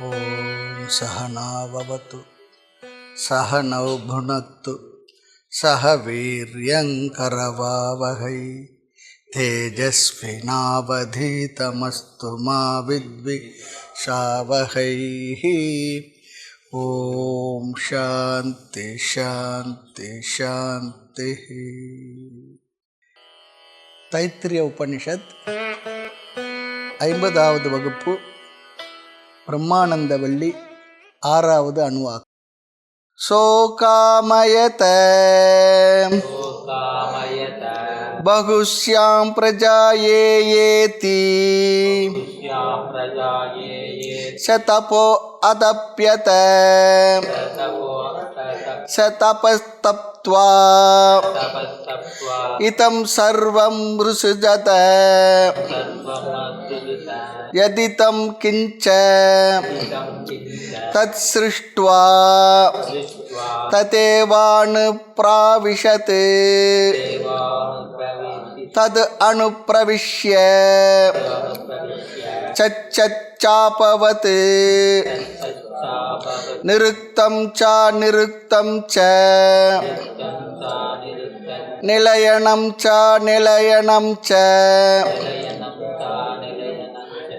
ஓம் சகனாவவது சகனௌ புனக்து சக வீர்யங்கரவாவகை தேஜஸ்வினாவதீதமஸ்து மா வித்விஷாவகை. ஓம் சாந்தி சாந்தி சாந்தி. தைத்திரிய உபனிஷத் 50வது வகுப்பு, பிரம்மானந்தவல்லி, 6வது அணுவாக்கம். சோகாமயத பகுஸ்யாம் பிரஜாயேயேதி சதபோ அதப்யத சதபஸ்தப்த்வா இதம் சர்வம் ருசுஜத யதிதம் கிஞ்ச தத் ஸ்ருஷ்ட்வா ததேவானு ப்ராவிஷத் தத் அனுப்ரவிஷ்ய சச்சச்சாபவத் நிருக்தம் ச நிருக்தம் ச நிலயனம் ச நிலயனம் ச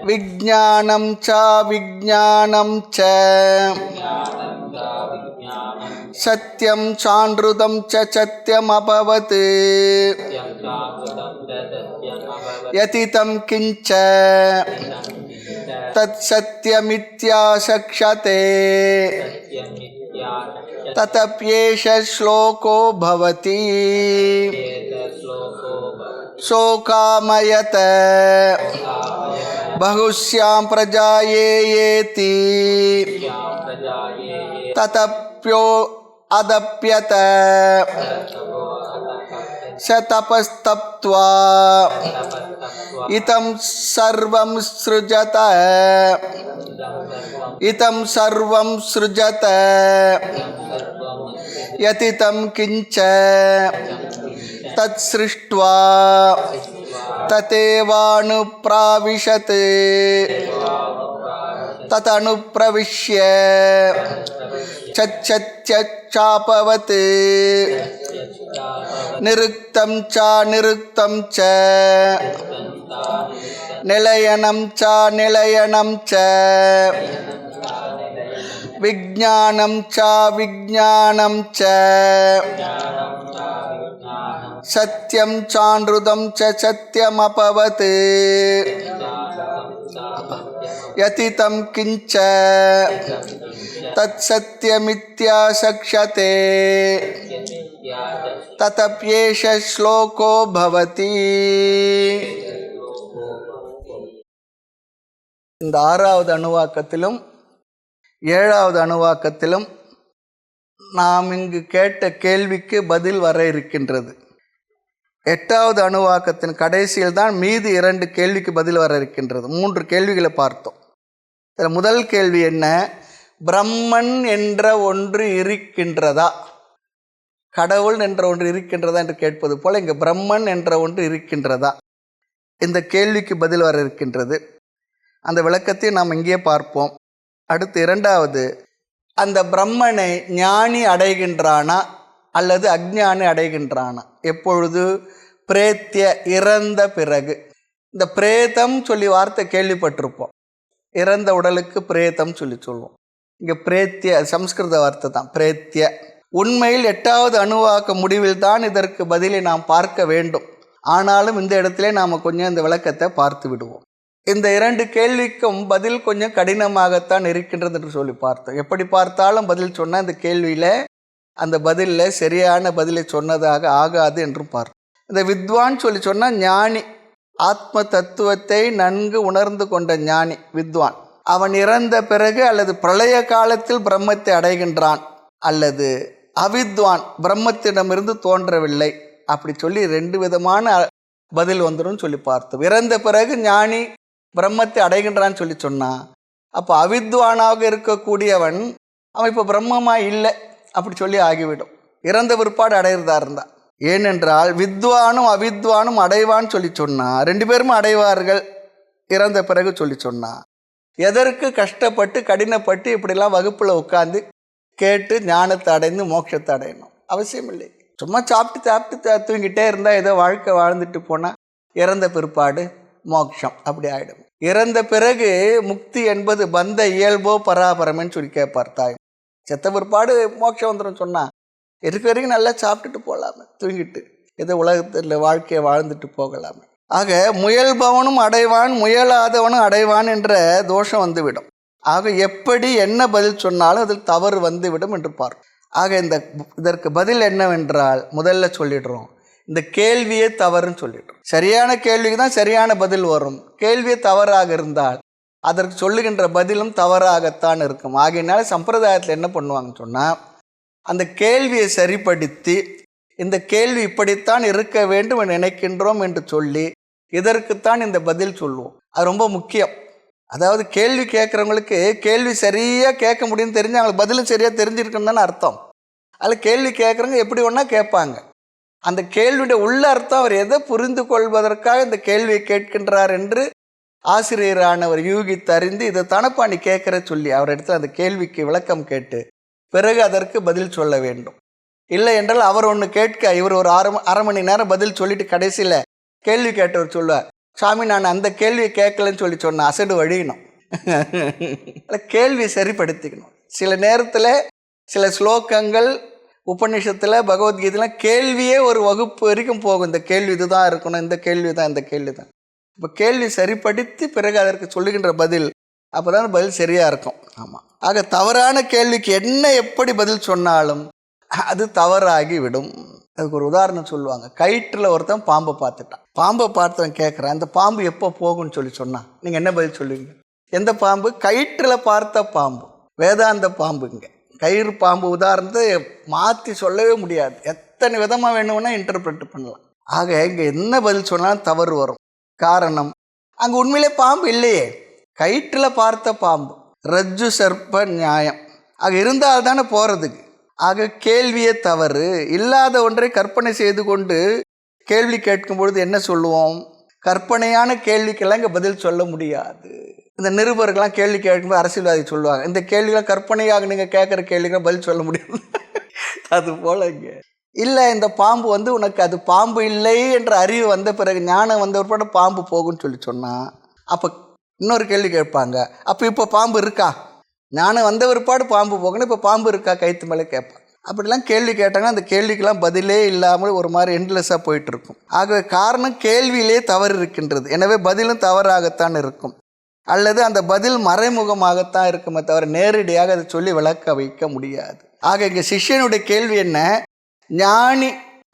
விஜ்ஞானம் ச விஜ்ஞானம் ச சத்யம் சான்றுதம் ச சத்யம் அபவத் யதிதம் கிஞ்ச தத் சத்யமித்யாசக்ஷதே ததப்யேஷ ஸ்லோகோ பவதி. சோகாமயத பகுஸ்யாம் பிரஜாயேயேதி ததப்யோ அதப்யத சதபஸ்தப்த்வா இதம் சர்வம் ஸ்ருஜத இதம் சர்வம் ஸ்ருஜத யதிதம் கிஞ்ச தத் ஸ்ருஷ்ட்வா ததேவானு ப்ராவிஷத் தத் அனுப்ரவிஷ்ய சச்சச்சாபவத் நிருக்தம் ச நிருக்தம் ச நிலயனம் ச நிலயனம் ச விஜ்ஞானம் ச விஜ்ஞானம் ச சத்யம் சான்றுதம் ச சத்யம் அபவத் யதிதம் கிஞ்ச தத் சத்யமித்யாசக்ஷதே ததப்யேஷ ஸ்லோகோ பவதி. இந்த 6வது அணுவாக்கத்திலும் 7வது அணுவாக்கத்திலும் நாம் இங்கு கேட்ட கேள்விக்கு பதில் வர இருக்கின்றது. 8வது அணுவாக்கத்தின் கடைசியில் தான் மீதி 2 கேள்விக்கு பதில் வர இருக்கின்றது. 3 கேள்விகளை பார்த்தோம். இதில் முதல் கேள்வி என்ன? பிரம்மன் என்ற ஒன்று இருக்கின்றதா, கடவுள் என்ற ஒன்று இருக்கின்றதா என்று கேட்பது போல இங்கே பிரம்மன் என்ற ஒன்று இருக்கின்றதா, இந்த கேள்விக்கு பதில் வர இருக்கின்றது. அந்த விளக்கத்தையும் நாம் இங்கே பார்ப்போம். அடுத்து 2வது, அந்த பிரம்மனை ஞானி அடைகின்றானா அல்லது அஞ்ஞானி அடைகின்றானா? எப்பொழுது? பிரேத்திய, இறந்த பிறகு. இந்த பிரேதம் சொல்லி வார்த்தை கேள்விப்பட்டிருப்போம். இறந்த உடலுக்கு பிரேதம் சொல்லுவோம். இங்கே பிரேத்திய சம்ஸ்கிருத வார்த்தை தான், பிரேத்திய. உண்மையில் 8வது அணுவாக்க முடிவில் தான் இதற்கு பதிலை நாம் பார்க்க வேண்டும். ஆனாலும் இந்த இடத்திலே நாம் கொஞ்சம் இந்த விளக்கத்தை பார்த்து விடுவோம். இந்த 2 கேள்விக்கும் பதில் கொஞ்சம் கடினமாகத்தான் இருக்கின்றது என்று சொல்லி பார்த்தோம். எப்படி பார்த்தாலும் பதில் சொன்னால் இந்த கேள்வியில் அந்த பதிலில் சரியான பதிலை சொன்னதாக ஆகாது என்றும் பார்த்தோம். இந்த வித்வான் சொல்லி சொன்னால் ஞானி, ஆத்ம தத்துவத்தை நன்கு உணர்ந்து கொண்ட ஞானி வித்வான். அவன் இறந்த பிறகு அல்லது பிரளய காலத்தில் பிரம்மத்தை அடைகின்றான், அல்லது அவித்வான், பிரம்மத்திடமிருந்து தோன்றவில்லை. அப்படி சொல்லி 2 விதமான பதில் வந்துடும் சொல்லி பார்த்தோம். இறந்த பிறகு ஞானி பிரம்மத்தை அடைகின்றான்னு சொல்லி சொன்னான். அப்போ அவித்வானாக இருக்கக்கூடியவன் அவன் இப்போ பிரம்மமாக இல்லை அப்படி சொல்லி ஆகிவிடும், இறந்த பிற்பாடு அடைகிறதா இருந்தா. ஏனென்றால் வித்வானும் அவித்வானும் அடைவான்னு சொல்லி சொன்னா 2 பேரும் அடைவார்கள் இறந்த பிறகு சொல்லி சொன்னா. எதற்கு கஷ்டப்பட்டு கடினப்பட்டு இப்படிலாம் வகுப்பில் உட்காந்து கேட்டு ஞானத்தை அடைந்து மோட்சத்தை அடையணும்? அவசியம் இல்லை. சும்மா சாப்பிட்டு தூங்கிட்டே இருந்தால் ஏதோ வாழ்க்கை வாழ்ந்துட்டு போனால் இறந்த பிற்பாடு மோட்சம் அப்படி ஆகிடும். இறந்த பிறகு முக்தி என்பது பந்த இயல்போ பராபரம்னு சொல்லி கேட்பார் தாய். செத்த பிற்பாடு மோட்சம் வந்துடும் சொன்னால் இருக்க வரைக்கும் நல்லா சாப்பிட்டுட்டு போகலாமே, தூங்கிட்டு ஏதோ உலகத்தில் வாழ்க்கையை வாழ்ந்துட்டு போகலாமே. ஆக முயல்பவனும் அடைவான் முயலாதவனும் அடைவான் என்ற தோஷம் வந்துவிடும். ஆக எப்படி என்ன பதில் சொன்னாலும் அதில் தவறு வந்துவிடும் என்று பார்க்கும். ஆக இதற்கு பதில் என்னவென்றால் முதல்ல சொல்லிடுறோம், இந்த கேள்வியே தவறுன்னு சொல்லிடுறோம். சரியான கேள்விக்கு தான் சரியான பதில் வரும். கேள்வியே தவறாக இருந்தால் அதற்கு சொல்லுகின்ற பதிலும் தவறாகத்தான் இருக்கும். ஆகையினால சம்பிரதாயத்தில் என்ன பண்ணுவாங்கன்னு சொன்னால், அந்த கேள்வியை சரிப்படுத்தி இந்த கேள்வி இப்படித்தான் இருக்க வேண்டும் நினைக்கின்றோம் என்று சொல்லி இதற்குத்தான் இந்த பதில் சொல்லுவோம். அது ரொம்ப முக்கியம். அதாவது கேள்வி கேட்குறவங்களுக்கு கேள்வி சரியாக கேட்க முடியும்னு தெரிஞ்சு அவங்களுக்கு பதிலும் சரியாக தெரிஞ்சிருக்குன்னு தானே அர்த்தம். அதில் கேள்வி கேட்குறவங்க எப்படி ஒன்றா கேட்பாங்க. அந்த கேள்வியுடைய உள்ள அர்த்தம் அவர் எதை புரிந்து கொள்வதற்காக இந்த கேள்வியை கேட்கின்றார் என்று ஆசிரியரானவர் யூகித்தறிந்து இதை தனப்பா நீ கேட்குற சொல்லி அவர் இடத்துல அந்த கேள்விக்கு விளக்கம் கேட்டு பிறகு அதற்கு பதில் சொல்ல வேண்டும். இல்லை என்றால் அவர் ஒன்று கேட்க இவர் ஒரு அரை மணி நேரம் பதில் சொல்லிட்டு கடைசியில் கேள்வி கேட்டவர் சொல்லுவார், சாமி நான் அந்த கேள்வியை கேட்கலன்னு சொன்ன அசடு வழியணும். கேள்வியை சரிப்படுத்திக்கணும். சில நேரத்தில் சில ஸ்லோகங்கள் உபநிஷத்தில் பகவத்கீதையில் கேள்வியே ஒரு வகுப்பு வரைக்கும் போகும். இந்த கேள்வி இதுதான் இருக்கணும், இந்த கேள்வி தான், இந்த கேள்வி தான். இப்போ கேள்வி சரிப்படுத்தி பிறகு அதற்கு சொல்லுகின்ற பதில், அப்போ தான் பதில் சரியாக இருக்கும். ஆமாம். ஆக தவறான கேள்விக்கு என்ன எப்படி பதில் சொன்னாலும் அது தவறாகி விடும். அதுக்கு ஒரு உதாரணம் சொல்லுவாங்க. கயிற்றில் ஒருத்தன் பாம்பை பார்த்துட்டான். பாம்பை பார்த்தவன் கேட்குறான், அந்த பாம்பு எப்போ போகும்னு சொன்னான். நீங்கள் என்ன பதில் சொல்லுவீங்க? எந்த பாம்பு? கயிற்றில் பார்த்த பாம்பு, வேதாந்த பாம்புங்க. கயிறு பாம்பு உதாரணத்தை மாற்றி சொல்லவே முடியாது. எத்தனை விதமாக வேணும்னா இன்டர்பிரட் பண்ணலாம். ஆக இங்கே என்ன பதில் சொன்னாலும் தவறு வரும். காரணம், அங்கே உண்மையிலே பாம்பு இல்லையே, கயிற்றில் பார்த்த பாம்பு. ரஜ்ஜு சர்ப்ப நியாயம். ஆக இருந்தால் தானே போகிறதுக்கு. ஆக கேள்வியே தவறு. இல்லாத ஒன்றை கற்பனை செய்து கொண்டு கேள்வி கேட்கும் பொழுது என்ன சொல்லுவோம்? கற்பனையான கேள்விக்கெல்லாம் இங்கே பதில் சொல்ல முடியாது. இந்த நிருபர்கள்லாம் கேள்வி கேட்கும்போது அரசியல்வாதி சொல்லுவாங்க, இந்த கேள்விலாம் கற்பனையாக நீங்கள் கேட்குற கேள்விக்கெல்லாம் பதில் சொல்ல முடியாது. அது போல இங்கே இல்லை, இந்த பாம்பு உனக்கு அது பாம்பு இல்லை என்ற அறிவு வந்த பிறகு, ஞானம் வந்த பிறகு பாம்பு போகும்னு சொன்னால், அப்போ இன்னொரு கேள்வி கேட்பாங்க, அப்போ இப்போ பாம்பு இருக்கா? ஞானம் வந்த பிற்பாடு பாம்பு போகணும், இப்போ பாம்பு இருக்கா கைத்து மேலே கேட்பாங்க. அப்படிலாம் கேள்வி கேட்டாங்கன்னா அந்த கேள்விக்கெல்லாம் பதிலே இல்லாமல் ஒரு மாதிரி எண்ட்லெஸ்ஸாக போயிட்டுருக்கும். ஆகவே காரணம் கேள்வியிலே தவறு இருக்கின்றது. எனவே பதிலும் தவறாகத்தான் இருக்கும், அல்லது அந்த பதில் மறைமுகமாகத்தான் இருக்குமே தவிர நேரடியாக அதை சொல்லி விளக்க வைக்க முடியாது. ஆக இங்கே சிஷ்யனுடைய கேள்வி என்ன? ஞானி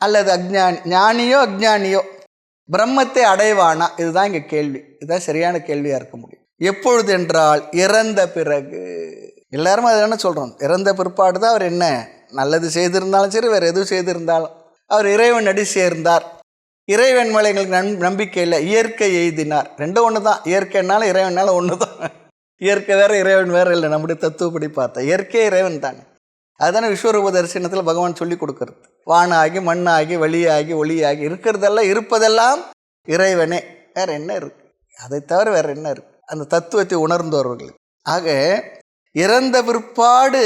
அல்லது அஜ்ஞானி, ஞானியோ அஜ்ஞானியோ பிரம்மத்தை அடைவானா? இதுதான் இங்கே கேள்வி. இதுதான் சரியான கேள்வியாக இருக்க முடியும். எப்பொழுது என்றால் இறந்த பிறகு. எல்லாருமே அது என்ன சொல்கிறோம், இறந்த பிற்பாடு தான் அவர் என்ன நல்லது செய்திருந்தாலும் சரி, வேறு எதுவும் செய்திருந்தாலும் அவர் இறைவன் அடி சேர்ந்தார். இறைவன் மேலே எங்களுக்கு நம்பிக்கை இல்லை, இயற்கை எய்தினார். ரெண்டும் ஒன்று தான். இயற்கைனாலும் இறைவனாலும் ஒன்று தான். இயற்கை வேறு இறைவன் வேறு இல்லை. நம்முடைய தத்துவப்படி பார்த்தா இயற்கை இறைவன் தானே. அதுதானே விஸ்வரூப தரிசனத்தில் பகவான் சொல்லி கொடுக்கறது. வானாகி மண்ணாகி வழியாகி ஒளியாகி இருக்கிறதெல்லாம் இருப்பதெல்லாம் இறைவனே, வேறு என்ன இருக்குது? அதை தவிர வேறு என்ன இருக்குது அந்த தத்துவத்தை உணர்ந்தவர்கள்? ஆக இறந்த பிற்பாடு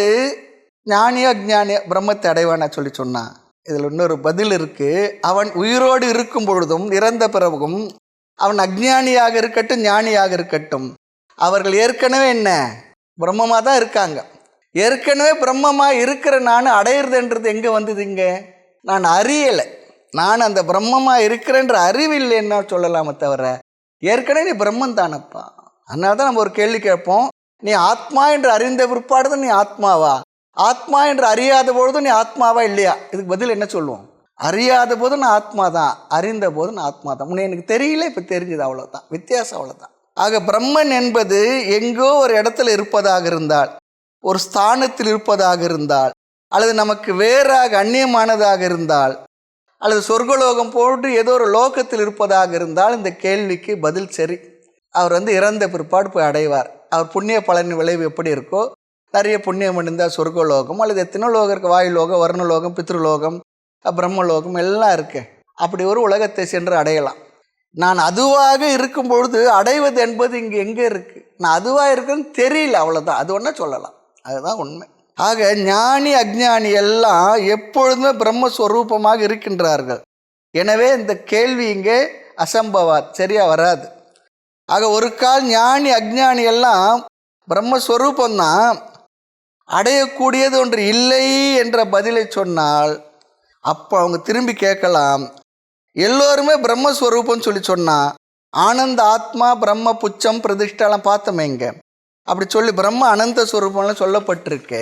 ஞானியோ அஜ்ஞானியோ பிரம்மத்தை அடைவானா சொன்னால் இதில் இன்னொரு பதில் இருக்குது. அவன் உயிரோடு இருக்கும் பொழுதும் இறந்த பிறகும் அவன் அஜ்ஞானியாக இருக்கட்டும் ஞானியாக இருக்கட்டும், அவர்கள் ஏற்கனவே என்ன பிரம்மமாக தான் இருக்காங்க. ஏற்கனவே பிரம்மமாக இருக்கிற நான் அடையிறதுன்றது எங்கே வந்தது? இங்கே நான் அறியலை, நான் அந்த பிரம்மமாக இருக்கிறேன்ற அறிவில்லை என்ன சொல்லலாமே தவிர ஏற்கனவே நீ பிரம்மன் தானப்பா. அதனால தான் நம்ம ஒரு கேள்வி கேட்போம், நீ ஆத்மா என்று அறிந்த பிற்பாடு தான் நீ ஆத்மாவா? ஆத்மா என்று அறியாத பொழுதும் நீ ஆத்மாவா இல்லையா? இதுக்கு பதில் என்ன சொல்லுவோம்? அறியாத போது நான் ஆத்மா தான், அறிந்த போது நான் ஆத்மா தான். முன்னே எனக்கு தெரியல, இப்போ தெரிஞ்சது, அவ்வளோதான் வித்தியாசம், அவ்வளோதான். ஆக பிரம்மன் என்பது எங்கோ ஒரு இடத்துல இருப்பதாக இருந்தால், ஒரு ஸ்தானத்தில் இருப்பதாக இருந்தால், அல்லது நமக்கு வேறாக அந்நியமானதாக இருந்தால், அல்லது சொர்க்கலோகம் போன்று ஏதோ ஒரு லோகத்தில் இருப்பதாக இருந்தால் இந்த கேள்விக்கு பதில் சரி. அவர் இறந்த பிற்பாடு போய் அடைவார். அவர் புண்ணிய பலனின் விளைவு எப்படி இருக்கோ, நிறைய புண்ணியம் இருந்தால் சொர்க்கலோகம், அல்லது எத்தனை லோகம் இருக்குது, வாயுலோகம், வர்ணலோகம், பித்ருலோகம், பிரம்மலோகம் எல்லாம் இருக்குது. அப்படி ஒரு உலகத்தை சென்று அடையலாம். நான் அதுவாக இருக்கும் பொழுது அடைவது என்பது இங்கே எங்கே இருக்குது? நான் அதுவாக இருக்குன்னு தெரியல, அவ்வளோதான். அது ஒன்றா சொல்லலாம், அதுதான் உண்மை. ஆக ஞானி அஞ்ஞானி எல்லாம் எப்பொழுதுமே பிரம்மஸ்வரூபமாக இருக்கின்றார்கள். எனவே இந்த கேள்வி இங்கே அசம்பவாத், சரியாக வராது. ஆக ஒரு கால் ஞானி அஞ்ஞானி எல்லாம் பிரம்மஸ்வரூபந்தான், அடையக்கூடியது ஒன்று இல்லை என்ற பதிலை சொன்னால் அப்போ அவங்க திரும்பி கேட்கலாம், எல்லோருமே பிரம்மஸ்வரூபம்னு சொல்லி சொன்னால் ஆனந்த ஆத்மா பிரம்ம புச்சம் பிரதிஷ்டாலாம் பார்த்தோமே இங்கே. அப்படி சொல்லி பிரம்ம அனந்த ஸ்வரூபம்லாம் சொல்லப்பட்டிருக்கு.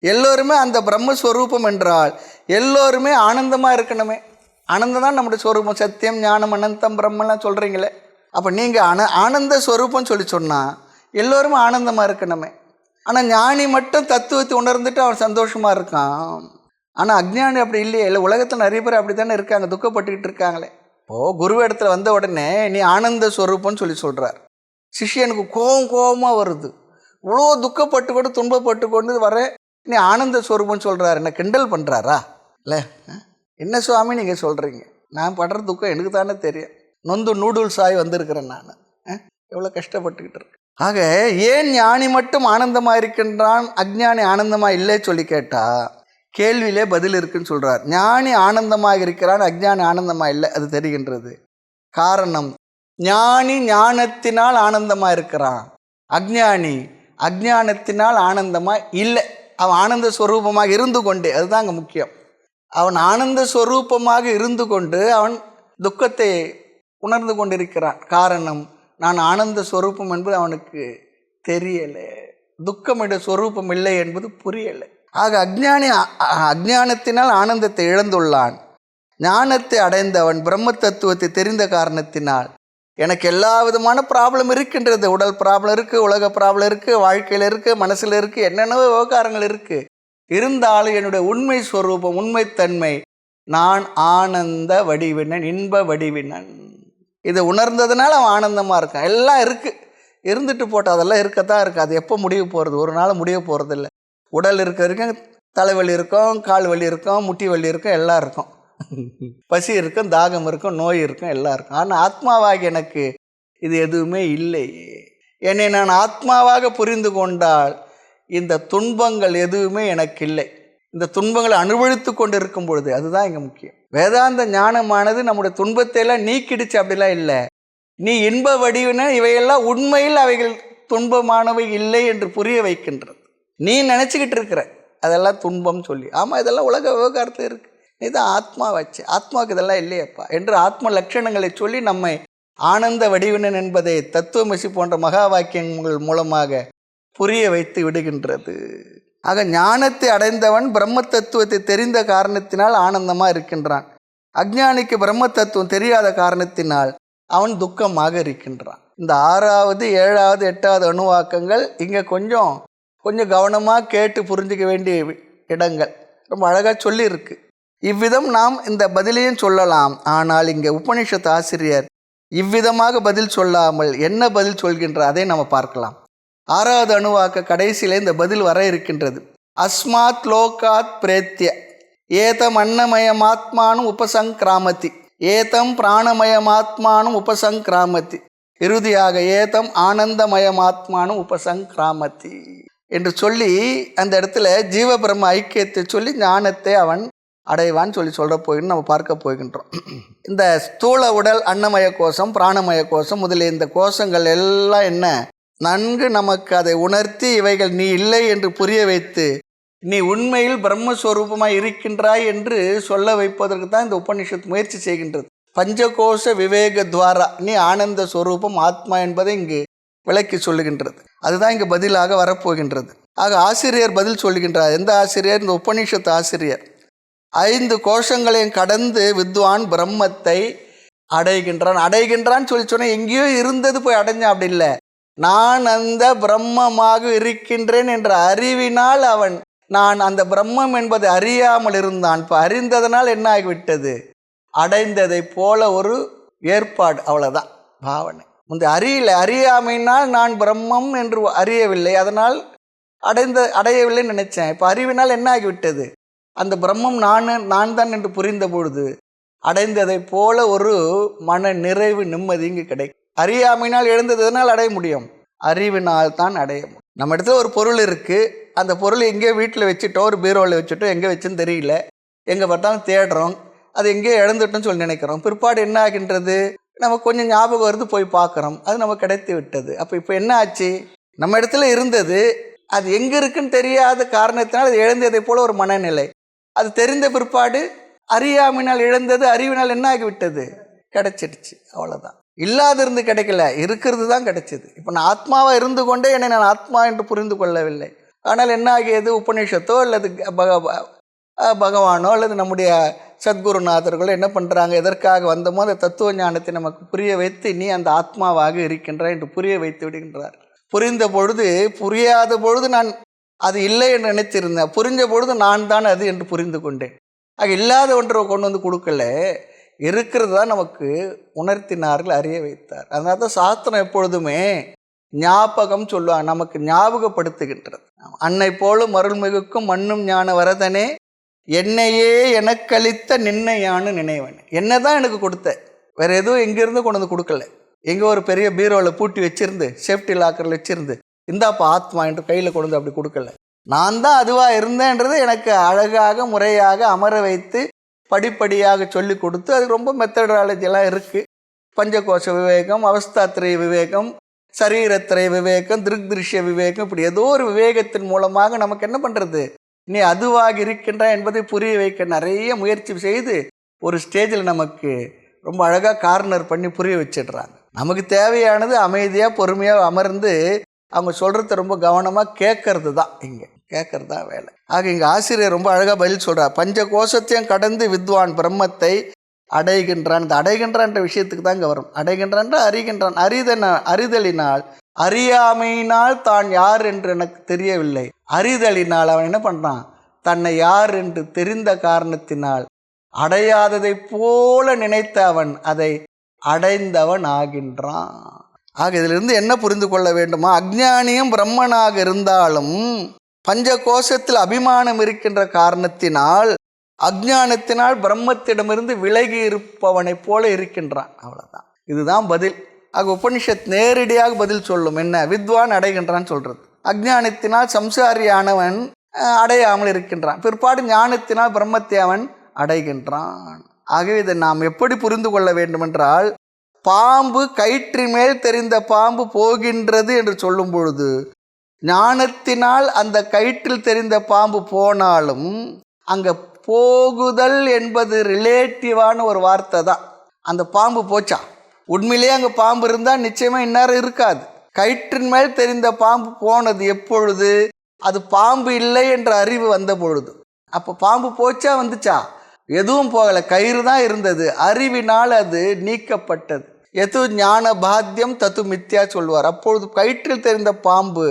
எல்லோருமே அந்த பிரம்மஸ்வரூபம் என்றால் எல்லோருமே ஆனந்தமாக இருக்கணுமே. ஆனந்தம் தான் நம்முடைய ஸ்வரூபம். சத்தியம் ஞானம் அனந்தம் பிரம்மெல்லாம் சொல்கிறீங்களே, அப்போ நீங்கள் ஆனந்த ஸ்வரூபம்னு சொல்லி சொன்னால் எல்லோருமே ஆனந்தமாக இருக்கணுமே. ஆனால் ஞானி மட்டும் தத்துவத்தை உணர்ந்துட்டு அவன் சந்தோஷமாக இருக்கான். ஆனால் அஞ்ஞானி அப்படி இல்லையே. இல்லை, உலகத்தில் நிறைய பேர் அப்படி தானே இருக்காங்க, துக்கப்பட்டுக்கிட்டு இருக்காங்களே. இப்போது குரு இடத்துல வந்த உடனே நீ ஆனந்த ஸ்வரூபம்னு சொல்லி சொல்கிறார். சிஷ்யனுக்கு கோபமாக வருது. இவ்வளோ துக்கப்பட்டு கொண்டு துன்பப்பட்டு கொண்டு வர நீ ஆனந்த ஸ்வரூபம்னு சொல்கிறார். என்ன கிண்டல் பண்ணுறாரா? இல்லை, என்ன சுவாமி நீங்கள் சொல்கிறீங்க? நான் படுற துக்கம் எனக்கு தானே தெரியும். நொந்து நூடுல்ஸ் ஆகி வந்திருக்கிறேன் நான், எவ்வளோ கஷ்டப்பட்டுக்கிட்டு இருக்கேன். ஆக ஏன் ஞானி மட்டும் ஆனந்தமாக இருக்கின்றான், அஞ்ஞானி ஆனந்தமாக இல்லை சொல்லி கேட்டால் கேள்வியிலே பதில் இருக்குன்னு சொல்கிறார். ஞானி ஆனந்தமாக இருக்கிறான், அஞ்ஞானி ஆனந்தமாக இல்லை, அது தெரிகின்றது. காரணம், ஞானி ஞானத்தினால் ஆனந்தமாக இருக்கிறான், அஞ்ஞானி அஞ்ஞானத்தினால் ஆனந்தமாக இல்லை. அவன் ஆனந்த ஸ்வரூபமாக இருந்து கொண்டே, அதுதான் அங்கே முக்கியம். அவன் ஆனந்த ஸ்வரூபமாக இருந்து கொண்டு அவன் துக்கத்தை உணர்ந்து கொண்டிருக்கிறான். காரணம், நான் ஆனந்த ஸ்வரூபம் என்பது அவனுக்கு தெரியலை, துக்கமிட ஸ்வரூபம் இல்லை என்பது புரியலை. ஆக அஞ்ஞானி அஞ்ஞானத்தினால் ஆனந்தத்தை இழந்துள்ளான். ஞானத்தை அடைந்தவன் பிரம்ம தத்துவத்தை தெரிந்த காரணத்தினால் எனக்கு எல்லா விதமான ப்ராப்ளம் இருக்கின்றது. உடல் ப்ராப்ளம் இருக்குது, உலக ப்ராப்ளம் இருக்குது, வாழ்க்கையில் இருக்குது, மனசில் இருக்குது, என்னென்னவோ விவகாரங்கள் இருக்குது. இருந்தாலும் என்னுடைய உண்மை ஸ்வரூபம், உண்மைத்தன்மை, நான் ஆனந்த வடிவினன், இன்ப வடிவினன். இதை உணர்ந்ததுனால அவன் ஆனந்தமாக இருக்கான். எல்லாம் இருக்குது, இருந்துட்டு போட்டால் அதெல்லாம் இருக்கத்தான் இருக்குது. அது எப்போ முடிய போகிறது? ஒரு நாள் முடிய போகிறதில்ல. உடல் இருக்க வரைக்கும் தலைவலி இருக்கும், கால் வலி இருக்கும், முட்டி வலி இருக்கும், எல்லாம் இருக்கும். பசி இருக்கும், தாகம் இருக்கும், நோய் இருக்கும், எல்லாம் இருக்கும். ஆனால் ஆத்மாவாக எனக்கு இது எதுவுமே இல்லை. என்னை நான் ஆத்மாவாக புரிந்து கொண்டால் இந்த துன்பங்கள் எதுவுமே எனக்கு இல்லை. இந்த துன்பங்களை அனுபவித்து கொண்டு இருக்கும் பொழுது, அதுதான் இங்கே முக்கியம். வேதாந்த ஞானமானது நம்முடைய துன்பத்தை எல்லாம் நீக்கிடுச்சு அப்படிலாம் இல்லை. நீ இன்ப வடிவின இவையெல்லாம் உண்மையில் அவைகள் துன்பமானவை இல்லை என்று புரிய வைக்கின்றது. நீ நினச்சிக்கிட்டு இருக்கிற அதெல்லாம் துன்பம் சொல்லி. ஆமாம், இதெல்லாம் உலக விவகாரத்தில் இருக்குது, நீ தான் ஆத்மா வச்சு, ஆத்மாவுக்கு இதெல்லாம் இல்லையப்பா என்று ஆத்ம லட்சணங்களை சொல்லி நம்மை ஆனந்த வடிவினன் என்பதை தத்துவமசி போன்ற மகா வாக்கியங்கள் மூலமாக புரிய வைத்து விடுகின்றது. ஆக ஞானத்தை அடைந்தவன் பிரம்ம தத்துவத்தை தெரிந்த காரணத்தினால் ஆனந்தமாக இருக்கின்றான். அஞ்ஞானிக்கு பிரம்ம தத்துவம் தெரியாத காரணத்தினால் அவன் துக்கமாக இருக்கின்றான். இந்த 6வது 7வது 8வது அணுவாக்கங்கள் இங்கே கொஞ்சம் கவனமாக கேட்டு புரிஞ்சிக்க வேண்டிய இடங்கள். ரொம்ப அழகாக சொல்லியிருக்கு. இவ்விதம் நாம் இந்த பதிலையும் சொல்லலாம். ஆனால் இங்கே உபனிஷத் ஆசிரியர் இவ்விதமாக பதில் சொல்லாமல் என்ன பதில் சொல்கின்றார் அதை நம்ம பார்க்கலாம். 6வது அணுவாக்க கடைசியில் இந்த பதில் வர இருக்கின்றது. அஸ்மாத் லோகாத் பிரேத்திய ஏதம் அன்னமயமாத்மானும் உபசங்கிராமதி, ஏதம் பிராணமயமாத்மானும் உபசங்கிராமதி, இறுதியாக ஏதம் ஆனந்தமயமாத்மானும் உபசங்கிராமதி என்று சொல்லி அந்த இடத்துல ஜீவபிரம்ம ஐக்கியத்தை சொல்லி ஞானத்தை அவன் அடைவான்னு சொல்ல போயின்னு நம்ம பார்க்க போகின்றோம். இந்த ஸ்தூல உடல், அன்னமய கோஷம், பிராணமய கோஷம் முதலிய இந்த கோஷங்கள் எல்லாம் என்ன, நன்கு நமக்கு அதை உணர்த்தி இவைகள் நீ இல்லை என்று புரிய வைத்து நீ உண்மையில் பிரம்மஸ்வரூபமாக இருக்கின்றாய் என்று சொல்ல வைப்பதற்கு தான் இந்த உபனிஷத் முயற்சி செய்கின்றது. பஞ்சகோஷ விவேக துவாரா நீ ஆனந்த ஸ்வரூபம் ஆத்மா என்பதை இங்கு விளக்கி சொல்லுகின்றது. அதுதான் இங்கு பதிலாக வரப்போகின்றது. ஆக ஆசிரியர் பதில் சொல்லுகின்றார். எந்த ஆசிரியர்? இந்த உபனிஷத்து ஆசிரியர். 5 கோஷங்களையும் கடந்து வித்வான் பிரம்மத்தை அடைகின்றான் சொல்லி சொன்ன எங்கேயோ இருந்தது போய் அடைஞ்சான், அப்படி இல்லை. நான் அந்த பிரம்மமாக இருக்கின்றேன் என்ற அறிவினால் அவன், நான் அந்த பிரம்மம் என்பதை அறியாமல் இருந்தான். இப்போ அறிந்ததனால் என்ன ஆகிவிட்டது? அடைந்ததை போல ஒரு ஏற்பாடு, அவ்வளோதான் பாவனை. இந்த அறியாமையினால் நான் பிரம்மம் என்று அறியவில்லை, அதனால் அடையவில்லைன்னு நினைச்சேன். இப்போ அறிவினால் என்ன ஆகிவிட்டது? அந்த பிரம்மம் நான் தான் என்று புரிந்த பொழுது அடைந்ததை போல ஒரு மன நிறைவு நிம்மதி இங்கு கிடைக்கும். அறியாமையினால் எழுந்ததுனால் அடைய முடியும், அறிவினால் தான் அடைய முடியும். நம்ம இடத்துல ஒரு பொருள் இருக்குது, அந்த பொருள் எங்கேயோ வீட்டில் வச்சுட்டோம், ஒரு பீரோவில் வச்சுட்டோம், எங்கே வச்சுன்னு தெரியல, எங்கே பார்த்தாலும் தேடுறோம், அது எங்கேயோ இழந்துட்டோன்னு சொல்லி நினைக்கிறோம். பிற்பாடு என்ன ஆகின்றது, நமக்கு கொஞ்சம் ஞாபகம் வருது, போய் பார்க்குறோம், அது நமக்கு கிடைத்து விட்டது. அப்போ இப்போ என்ன ஆச்சு, நம்ம இடத்துல இருந்தது, அது எங்கே இருக்குன்னு தெரியாத காரணத்தினால் அது இழந்ததை போல ஒரு மனநிலை. அது தெரிந்த பிற்பாடு அறியாமையினால் இழந்தது அறிவினால் என்ன ஆகிவிட்டது, கிடைச்சிடுச்சு, அவ்வளோதான். இல்லாதிருந்து கிடைக்கல, இருக்கிறது தான் கிடைச்சிது. இப்போ நான் ஆத்மாவாக இருந்து கொண்டே என்னை நான் ஆத்மா என்று புரிந்து கொள்ளவில்லை. ஆனால் என்ன ஆகியது, உபநிஷத்தோ அல்லது பகவானோ அல்லது நம்முடைய சத்குருநாதர்களோ என்ன பண்ணுறாங்க, எதற்காக வந்தமோ அந்த தத்துவ ஞானத்தை நமக்கு புரிய வைத்து நீ அந்த ஆத்மாவாக இருக்கின்றாய் என்று புரிய வைத்து விடுகின்றார். புரிந்த பொழுது, புரியாத பொழுது நான் அது இல்லை என்று நினைத்திருந்தேன், புரிஞ்ச பொழுது நான் தான் அது என்று புரிந்து கொண்டேன். ஆக இல்லாத ஒன்றை கொண்டு வந்து கொடுக்கல, இருக்கிறது தான் நமக்கு உணர்த்தினார்கள், அறிய வைத்தார். அதனால தான் சாஸ்திரம் எப்பொழுதுமே ஞாபகம் சொல்லுவாங்க, நமக்கு ஞாபகப்படுத்துகின்றது. அன்னை போலும் அருள்மிகுக்கும் மண்ணும் ஞான வரதனே என்னையே எனக்களித்த நின்னையானு நினைவன். என்ன தான் எனக்கு கொடுத்த, வேற எதுவும் எங்கேருந்து கொண்டு வந்து கொடுக்கல. எங்கே ஒரு பெரிய பீரோவில் பூட்டி வச்சிருந்து சேஃப்டி லாக்கரில் வச்சிருந்து இந்தாப்பா ஆத்மா என்று கையில் கொண்டு வந்து அப்படி கொடுக்கல. நான் தான் அதுவாக இருந்தேன்றது எனக்கு அழகாக முறையாக அமர வைத்து படிப்படியாக சொல்லி கொடுத்து, அது ரொம்ப மெத்தடாலஜிலாம் இருக்குது. பஞ்சகோஷ விவேகம், அவஸ்தாத்திரய விவேகம், சரீரத்திரய விவேகம், திருஷ்ய விவேகம், இப்படி ஏதோ ஒரு விவேகத்தின் மூலமாக நமக்கு என்ன பண்ணுறது, நீ அதுவாக இருக்கின்ற என்பதை புரிய வைக்க நிறைய முயற்சி செய்து ஒரு ஸ்டேஜில் நமக்கு ரொம்ப அழகாக கார்னர் பண்ணி புரிய வச்சிடுறாங்க. நமக்கு தேவையானது அமைதியாக பொறுமையாக அமர்ந்து அவங்க சொல்கிறத ரொம்ப கவனமாக கேட்கறது தான், இங்கே கேட்கறது தான் வேலை. ஆக இங்கே ஆசிரியர் ரொம்ப அழகாக பதில் சொல்கிறார். பஞ்ச கோஷத்தையும் கடந்து வித்வான் பிரம்மத்தை அடைகின்றான். இந்த அடைகின்றான்ற விஷயத்துக்கு தான் இங்கே வரும். அடைகின்றான் அறிகின்றான், அறிதலினால், அறியாமையினால் தான் யார் என்று எனக்கு தெரியவில்லை, அறிதலினால் அவன் என்ன பண்ணுறான், தன்னை யார் என்று தெரிந்த காரணத்தினால் அடையாததை போல நினைத்த அவன் அதை அடைந்தவன் ஆகின்றான். ஆக இதிலிருந்து என்ன புரிந்து கொள்ள வேண்டுமா, அஞ்ஞானியும் பிரம்மனாக இருந்தாலும் பஞ்ச கோஷத்தில் அபிமானம் இருக்கின்ற காரணத்தினால் அஞ்ஞானத்தினால் பிரம்மத்திடமிருந்து விலகி இருப்பவனைப் போல இருக்கின்றான், அவ்வளோதான். இதுதான் பதில். ஆக உபனிஷத் நேரடியாக பதில் சொல்லும். என்ன, வித்வான் அடைகின்றான் சொல்கிறது. அஞ்ஞானத்தினால் சம்சாரியானவன் அடையாமல் இருக்கின்றான், பிற்பாடு ஞானத்தினால் பிரம்மத்தை அவன் அடைகின்றான். ஆகவே இதை நாம் எப்படி புரிந்து கொள்ள வேண்டுமென்றால், பாம்பு கயிற்றின் மேல் தெரிந்த பாம்பு போகின்றது என்று சொல்லும் பொழுது ஞானத்தினால் அந்த கயிற்றில் தெரிந்த பாம்பு போனாலும் அங்கே போகுதல் என்பது ரிலேட்டிவான ஒரு வார்த்தை தான். அந்த பாம்பு போச்சா, உண்மையிலேயே அங்கே பாம்பு இருந்தால் நிச்சயமாக இந்நேரம் இருக்காது. கயிற்றின் மேல் தெரிந்த பாம்பு போனது எப்பொழுது, அது பாம்பு இல்லை என்ற அறிவு வந்த பொழுது. அப்போ பாம்பு போச்சா வந்துச்சா, எதுவும் போகலை, கயிறு தான் இருந்தது. அறிவினால் அது நீக்கப்பட்டது. எது ஞான பாத்தியம் தத்து மித்யா சொல்வார். அப்பொழுது கயிற்றில் தெரிந்த பாம்பு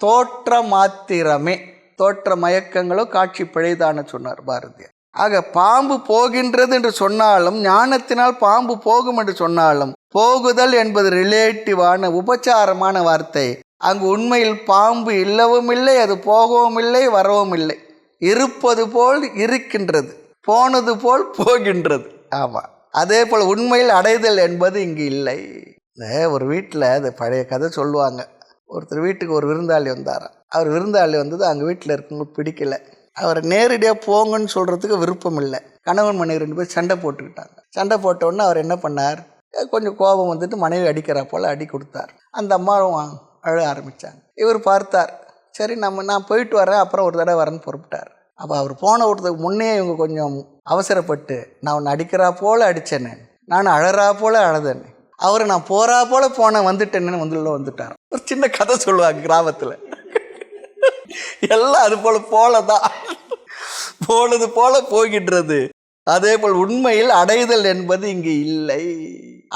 தோற்ற மாத்திரமே, தோற்ற மயக்கங்களோ காட்சி பிழைதான சொன்னார் பாரதியார். ஆக பாம்பு போகின்றது என்று சொன்னாலும், ஞானத்தினால் பாம்பு போகும் என்று சொன்னாலும், போகுதல் என்பது ரிலேட்டிவான உபச்சாரமான வார்த்தை. அங்கு உண்மையில் பாம்பு இல்லவும் இல்லை, அது போகவும் இல்லை, வரவும் இல்லை. இருப்பது போல் இருக்கின்றது, போனது போல் போகின்றது. ஆமாம், அதே போல் உண்மையில் அடைதல் என்பது இங்கு இல்லை. ஒரு வீட்டில் அது பழைய கதை சொல்லுவாங்க. ஒருத்தர் வீட்டுக்கு ஒரு விருந்தாளி வந்தாராம். அவர் விருந்தாளி வந்தது அங்கே வீட்டில் இருக்கவங்களுக்கு பிடிக்கல. அவரை நேரடியாக போங்கன்னு சொல்கிறதுக்கு விருப்பம் இல்லை. கணவன் மனைவி 2 பேர் சண்டை போட்டுக்கிட்டாங்க. சண்டை போட்டவுடனே அவர் என்ன பண்ணார், கொஞ்சம் கோபம் வந்துட்டு மனைவி அடிக்கிறா போல் அடி கொடுத்தார். அந்த அம்மாவும் அழ ஆரம்பித்தாங்க. இவர் பார்த்தார், சரி நான் போயிட்டு வரேன், அப்புறம் ஒரு தடவை வரேன்னு பொறுப்பிட்டார். அப்போ அவர் போன ஒருத்தருக்கு முன்னே இவங்க கொஞ்சம் அவசரப்பட்டு, நான் உன்னை அடிக்கிறா போல் அடித்தேன்னு, நான் அழறா போல் அழதேன்னு, அவரை நான் போகிறா போல் போனேன் வந்துட்டேன்னு வந்துட்டார். ஒரு சின்ன கதை சொல்லுவாங்க கிராமத்தில். எல்லாம் அது போல தான், போனது போல போகின்றது. அதே போல் உண்மையில் அடைதல் என்பது இங்கு இல்லை.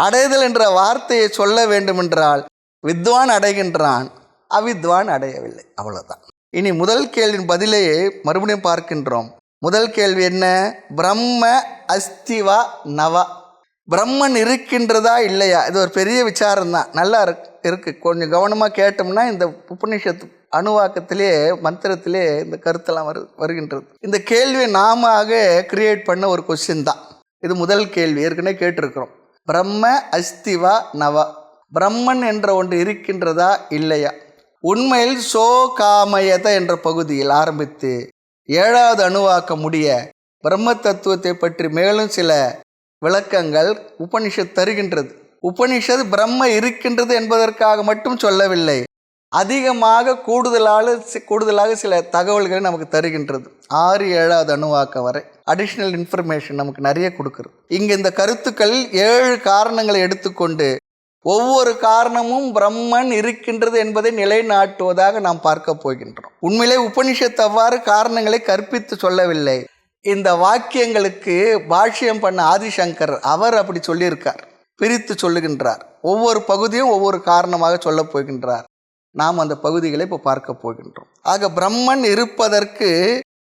அடைதல் என்ற வார்த்தையை சொல்ல வேண்டுமென்றால் வித்வான் அடைகின்றான், அவித்வான் அடையவில்லை, அவ்வளோதான். இனி முதல் கேள்வியின் பதிலையே மறுபடியும் பார்க்கின்றோம். முதல் கேள்வி என்ன, பிரம்ம அஸ்திவா நவா, பிரம்மன் இருக்கின்றதா இல்லையா? இது ஒரு பெரிய விசாரம் தான், நல்லா இருக்கு. கொஞ்சம் கவனமாக கேட்டோம்னா இந்த உபநிஷத்து அணுவாக்கத்திலே மந்திரத்திலே இந்த கருத்தெல்லாம் வருகின்றது. இந்த கேள்வியை நாம கிரியேட் பண்ண ஒரு கொஸ்டின் தான். இது முதல் கேள்வி, ஏற்கனவே கேட்டிருக்கிறோம். பிரம்ம அஸ்திவா நவா, பிரம்மன் என்ற ஒன்று இருக்கின்றதா இல்லையா? உண்மையில் சோ காமயத என்ற பகுதியில் ஆரம்பித்து 7வது அணுவாக்கம் முடிய பிரம்ம தத்துவத்தை பற்றி மேலும் சில விளக்கங்கள் உபனிஷத் தருகின்றது. உபனிஷத் பிரம்ம இருக்கின்றது என்பதற்காக மட்டும் சொல்லவில்லை, அதிகமாக கூடுதலாக சில தகவல்களை நமக்கு தருகின்றது. 6 7வது அணுவாக்கம் வரை அடிஷ்னல் இன்ஃபர்மேஷன் நமக்கு நிறைய கொடுக்குறது. இங்கே இந்த கருத்துக்கள் 7 காரணங்களை எடுத்துக்கொண்டு ஒவ்வொரு காரணமும் பிரம்மன் இருக்கின்றது என்பதை நிலைநாட்டுவதாக நாம் பார்க்க போகின்றோம். உண்மையிலே உபனிஷத் அவ்வாறு காரணங்களை கற்பித்து சொல்லவில்லை. இந்த வாக்கியங்களுக்கு பாஷ்யம் பண்ண ஆதிசங்கர் அவர் அப்படி சொல்லியிருக்கார், பிரித்து சொல்லுகின்றார். ஒவ்வொரு பகுதியும் ஒவ்வொரு காரணமாக சொல்ல போகின்றார். நாம் அந்த பகுதிகளை இப்போ பார்க்க போகின்றோம். ஆக பிரம்மன் இருப்பதற்கு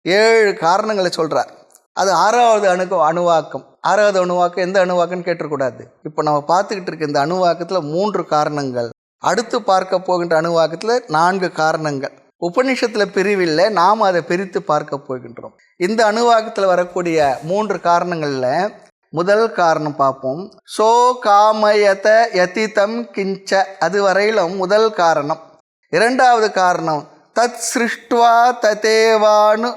7 காரணங்களை சொல்கிறார். அது 6வது அணுவாக்கம். 6வது அணுவாக்கம் எந்த அணுவாக்கம்னு கேட்டக்கூடாது. இப்போ நம்ம பார்த்துக்கிட்டு இருக்க இந்த அணுவாக்கத்தில் 3 காரணங்கள், அடுத்து பார்க்க போகின்ற அணுவாக்கத்தில் 4 காரணங்கள். உபநிஷத்தில் பிரிவில்லை, நாம் அதை பிரித்து பார்க்க போகின்றோம். இந்த அணுவாக்கத்தில் வரக்கூடிய 3 காரணங்களில் முதல் காரணம் பார்ப்போம். சோ காமயத யதிதம் கிஞ்ச, அது வரையிலும் முதல் காரணம். 2வது காரணம் தத் சிருஷ்டுவா ததேவானு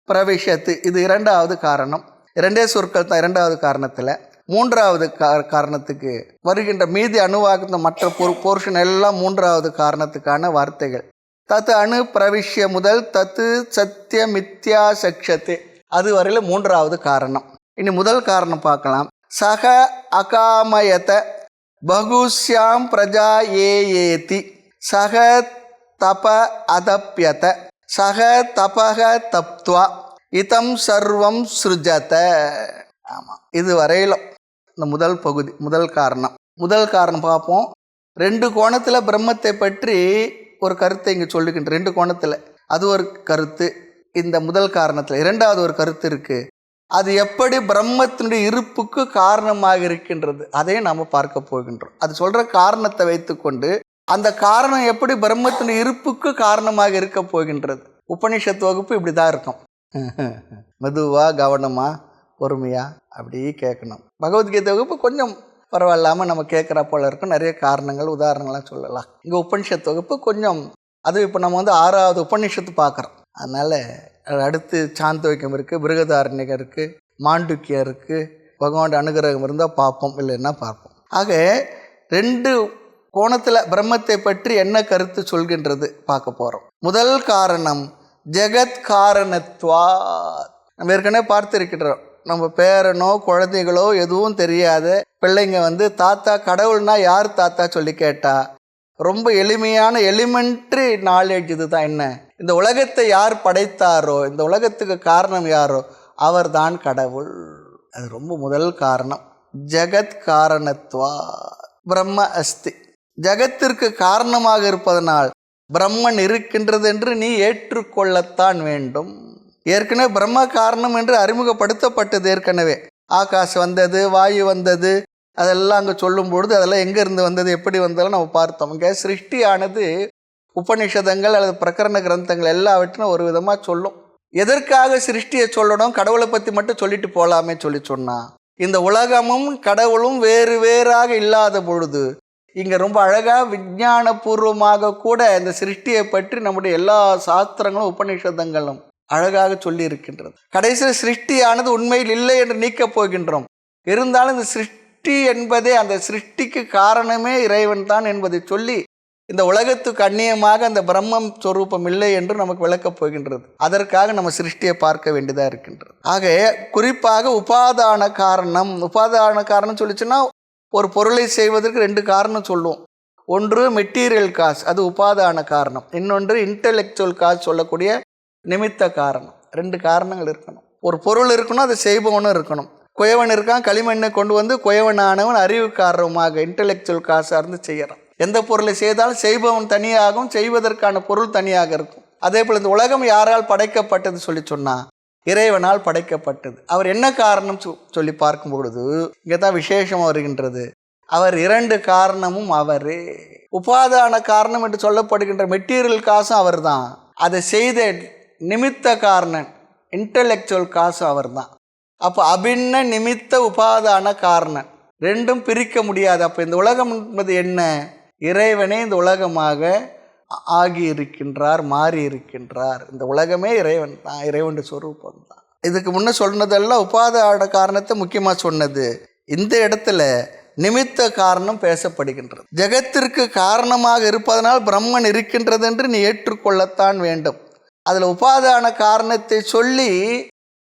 பிரவிஷத்து, இது 2வது காரணம். 2 சொற்கள் தான் 2வது காரணத்தில். 3வது காரணத்துக்கு வருகின்ற மீதி அணுவாக்கத்தில் மற்ற போர்ஷன் எல்லாம் 3வது காரணத்துக்கான வார்த்தைகள். தத்து அணு பிரவிஷ்ய முதல் தத்து சத்திய மித்யா சக்ஷத்து, அது வரையில் 3வது காரணம். இனி முதல் காரணம் பார்க்கலாம். சக அகாமயத பகுஷ்யாம் பிரஜா ஏயேதி சக தப அதப்யத சக தபக தப்த்வா இதம் சர்வம் சிருஜத. ஆமாம், இது வரையிலும் இந்த முதல் பகுதி, முதல் காரணம். முதல் காரணம் பார்ப்போம். 2 கோணத்தில் பிரம்மத்தை பற்றி ஒரு கருத்தை இங்கே சொல்லுகின்ற 2 கோணத்தில். அது ஒரு கருத்து இந்த முதல் காரணத்தில். 2வது ஒரு கருத்து இருக்குது, அது எப்படி பிரம்மத்தினுடைய இருப்புக்கு காரணமாக இருக்கின்றது, அதையும் நாம் பார்க்க போகின்றோம். அது சொல்கிற காரணத்தை வைத்துக்கொண்டு அந்த காரணம் எப்படி பிரம்மத்தினுடைய இருப்புக்கு காரணமாக இருக்க போகின்றது. உபனிஷத் வகுப்பு இப்படி தான் இருக்கும். மெதுவாக கவனமாக பொறுமையாக அப்படியே கேட்கணும். பகவத்கீதை வகுப்பு கொஞ்சம் பரவாயில்லாமல் நம்ம கேட்குற போல இருக்கும். நிறைய காரணங்கள் உதாரணங்கள்லாம் சொல்லலாம். இங்கே உபனிஷத்து வகுப்பு கொஞ்சம், அதுவும் இப்போ நம்ம 6வது உபனிஷத்து பார்க்குறோம். அதனால் அடுத்து சாந்தோக்கியம் இருக்குது, பிருகதாரண்யகம் இருக்குது, மாண்டுக்கியம் இருக்குது. பகவான் அனுகிரகம் இருந்தால் பார்ப்போம், இல்லைன்னா பார்ப்போம். ஆக 2 கோணத்தில் பிரம்மத்தை பற்றி என்ன கருத்து சொல்கின்றது பார்க்க போகிறோம். முதல் காரணம் ஜெகத் காரணத்வா. நம்ம ஏற்கனவே பார்த்துருக்கின்றோம். நம்ம பேரனோ குழந்தைகளோ எதுவும் தெரியாத பிள்ளைங்க தாத்தா கடவுள்னா யார் தாத்தா சொல்லி கேட்டா ரொம்ப எளிமையான எலிமெண்ட்ரி நாலேஜ் இது தான். என்ன, இந்த உலகத்தை யார் படைத்தாரோ, இந்த உலகத்துக்கு காரணம் யாரோ அவர் தான் கடவுள். அது ரொம்ப முதல் காரணம். ஜெகத் காரணத்வா பிரம்ம அஸ்தி. ஜகத்திற்கு காரணமாக இருப்பதனால் பிரம்மன் இருக்கின்றது என்று நீ ஏற்றுக்கொள்ளத்தான் வேண்டும். ஏற்கனவே பிரம்ம காரணம் என்று அறிமுகப்படுத்தப்பட்டது. ஏற்கனவே ஆகாசம் வந்தது, வாயு வந்தது, அதெல்லாம் அங்கே சொல்லும் பொழுது அதெல்லாம் எங்கே இருந்து வந்தது, எப்படி வந்ததெல்லாம் நம்ம பார்த்தோம். இங்கே சிருஷ்டியானது உபநிஷதங்கள் அல்லது பிரகரண கிரந்தங்கள் எல்லாவற்றிலும் ஒரு விதமாக சொல்லும். எதற்காக சிருஷ்டியை சொல்லணும், கடவுளை பற்றி மட்டும் சொல்லிட்டு போகலாமே சொன்னா, இந்த உலகமும் கடவுளும் வேறு வேறாக இல்லாத பொழுது இங்கே ரொம்ப அழகாக விஞ்ஞானபூர்வமாக கூட இந்த சிருஷ்டியை பற்றி நம்முடைய எல்லா சாஸ்திரங்களும் உபநிஷதங்களும் அழகாக சொல்லி இருக்கின்றது. கடைசியில் சிருஷ்டியானது உண்மையில் இல்லை என்று நீக்கப் போகின்றோம். இருந்தாலும் இந்த சிருஷ்டி என்பதே அந்த சிருஷ்டிக்கு காரணமே இறைவன் தான் என்பதை சொல்லி இந்த உலகத்துக்கு அந்நியமாக அந்த பிரம்மம் சொரூபம் இல்லை என்று நமக்கு விளக்கப் போகின்றது. அதற்காக நம்ம சிருஷ்டியை பார்க்க வேண்டியதாக இருக்கின்றது. ஆக குறிப்பாக உபாதான காரணம் சொல்லிச்சுன்னா ஒரு பொருளை செய்வதற்கு 2 காரணம் சொல்லுவோம். ஒன்று மெட்டீரியல் காஸ், அது உபாதான காரணம். இன்னொன்று இன்டெலெக்சுவல் காஸ் சொல்லக்கூடிய நிமித்த காரணம். 2 காரணங்கள் இருக்கணும். ஒரு பொருள் இருக்கணும், அதை செய்பவனும் இருக்கணும். குயவன் இருக்கான், களிமண்ணை கொண்டு வந்து குயவனானவன் அறிவு காரணமாக இன்டெலெக்சுவல் காசாக இருந்து செய்யறான். எந்த பொருளை செய்தாலும் செய்பவன் தனியாகவும் செய்வதற்கான பொருள் தனியாக இருக்கும். அதே போல் இந்த உலகம் யாரால் படைக்கப்பட்டது சொல்லி சொன்னா இறைவனால் படைக்கப்பட்டது. அவர் என்ன காரணம் சொல்லி பார்க்கும் பொழுது இங்கே தான் விசேஷம் வருகின்றது. அவர் 2 காரணமும் அவரே. உபாதான காரணம் என்று சொல்லப்படுகின்ற மெட்டீரியல் காசும் அவர் தான். அதை செய்த நிமித்த காரணன் இன்டெலெக்சுவல் காசும் அவர் தான். அப்போ அபின்ன நிமித்த உபாதான காரணம் ரெண்டும் பிரிக்க முடியாது. அப்போ இந்த உலகம் என்பது என்ன? இறைவனே இந்த உலகமாக ஆகி இருக்கின்றார், மாறி இருக்கின்றார். இந்த உலகமே இறைவன் தான், இறைவன் சொரூபம் தான். இதுக்கு முன்ன சொன்னதெல்லாம் உபாதான காரணத்தை முக்கியமாக சொன்னது. இந்த இடத்துல நிமித்த காரணம் பேசப்படுகின்றது. ஜெகத்திற்கு காரணமாக இருப்பதனால் பிரம்மன் இருக்கின்றது என்று நீ ஏற்றுக்கொள்ளத்தான் வேண்டும். அதில் உபாதான காரணத்தை சொல்லி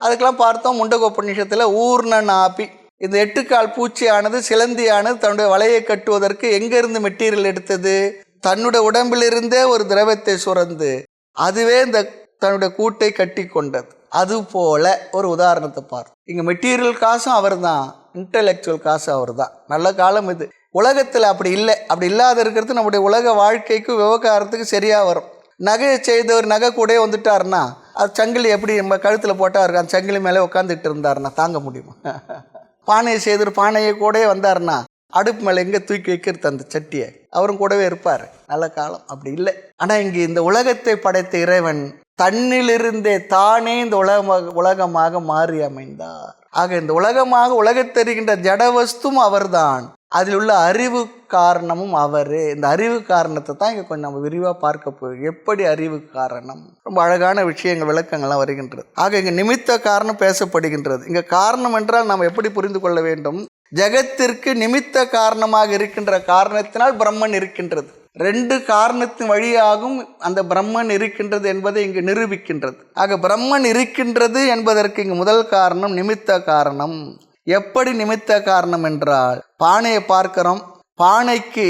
அதுக்கெல்லாம் பார்த்தோம் முண்டகோபநிஷத்தில் ஊர்ண நாபி, இந்த 8 கால் பூச்சியானது சிலந்தியானது தன்னுடைய வலையை கட்டுவதற்கு எங்கேருந்து மெட்டீரியல் எடுத்தது? தன்னுடைய உடம்பிலிருந்தே ஒரு திரவத்தை சுரந்து அதுவே இந்த தன்னுடைய கூட்டை கட்டி கொண்டது. அதுபோல ஒரு உதாரணத்தை பார்த்தோம். இங்கே மெட்டீரியல் காசும் அவர் தான், இன்டலெக்சுவல் காசு அவர் தான். நல்ல காலம் இது. உலகத்தில் அப்படி இல்லை. அப்படி இல்லாத இருக்கிறது நம்முடைய உலக வாழ்க்கைக்கு விவகாரத்துக்கு சரியாக வரும். நகையை செய்தவர் நகை கூட வந்துட்டாருன்னா அது சங்கிலி எப்படி நம்ம கழுத்தில் போட்டால் இருக்கு, அந்த சங்கிலி மேலே உட்காந்துட்டு இருந்தாருன்னா தாங்க முடியுமா? பானையை செய்தவர் பானையை கூட வந்தாருன்னா அடுப்பு மேலே எங்கே தூக்கி வைக்கிறது அந்த சட்டியை, அவரும் கூடவே இருப்பார். நல்ல காலம் அப்படி இல்லை. ஆனால் இங்கே இந்த உலகத்தை படைத்த இறைவன் தன்னிலிருந்தே தானே இந்த உலகமாக மாறி அமைந்தார். ஆக இந்த உலகத்தெரிகின்ற ஜடவஸ்தும் அவர்தான், அதில் உள்ள அறிவு காரணமும் அவரே. இந்த அறிவு காரணத்தை தான் இங்கே கொஞ்சம் நம்ம விரிவாக பார்க்க போகிறோம். எப்படி அறிவு காரணம்? ரொம்ப அழகான விஷயங்கள் விளக்கங்கள்லாம் வருகின்றது. ஆக இங்கே நிமித்த காரணம் பேசப்படுகின்றது. இங்கே காரணம் என்றால் நாம் எப்படி புரிந்து கொள்ள வேண்டும்? ஜெகத்திற்கு நிமித்த காரணமாக இருக்கின்ற காரணத்தினால் பிரம்மன் இருக்கின்றது. 2 காரணத்தின் வழியாகவும் அந்த பிரம்மன் இருக்கின்றது என்பதை இங்கு நிரூபிக்கின்றது. ஆக பிரம்மன் இருக்கின்றது என்பதற்கு இங்கு முதல் காரணம் நிமித்த காரணம். எப்படி நிமித்த காரணம் என்றால், பானையை பார்க்கிறோம், பானைக்கு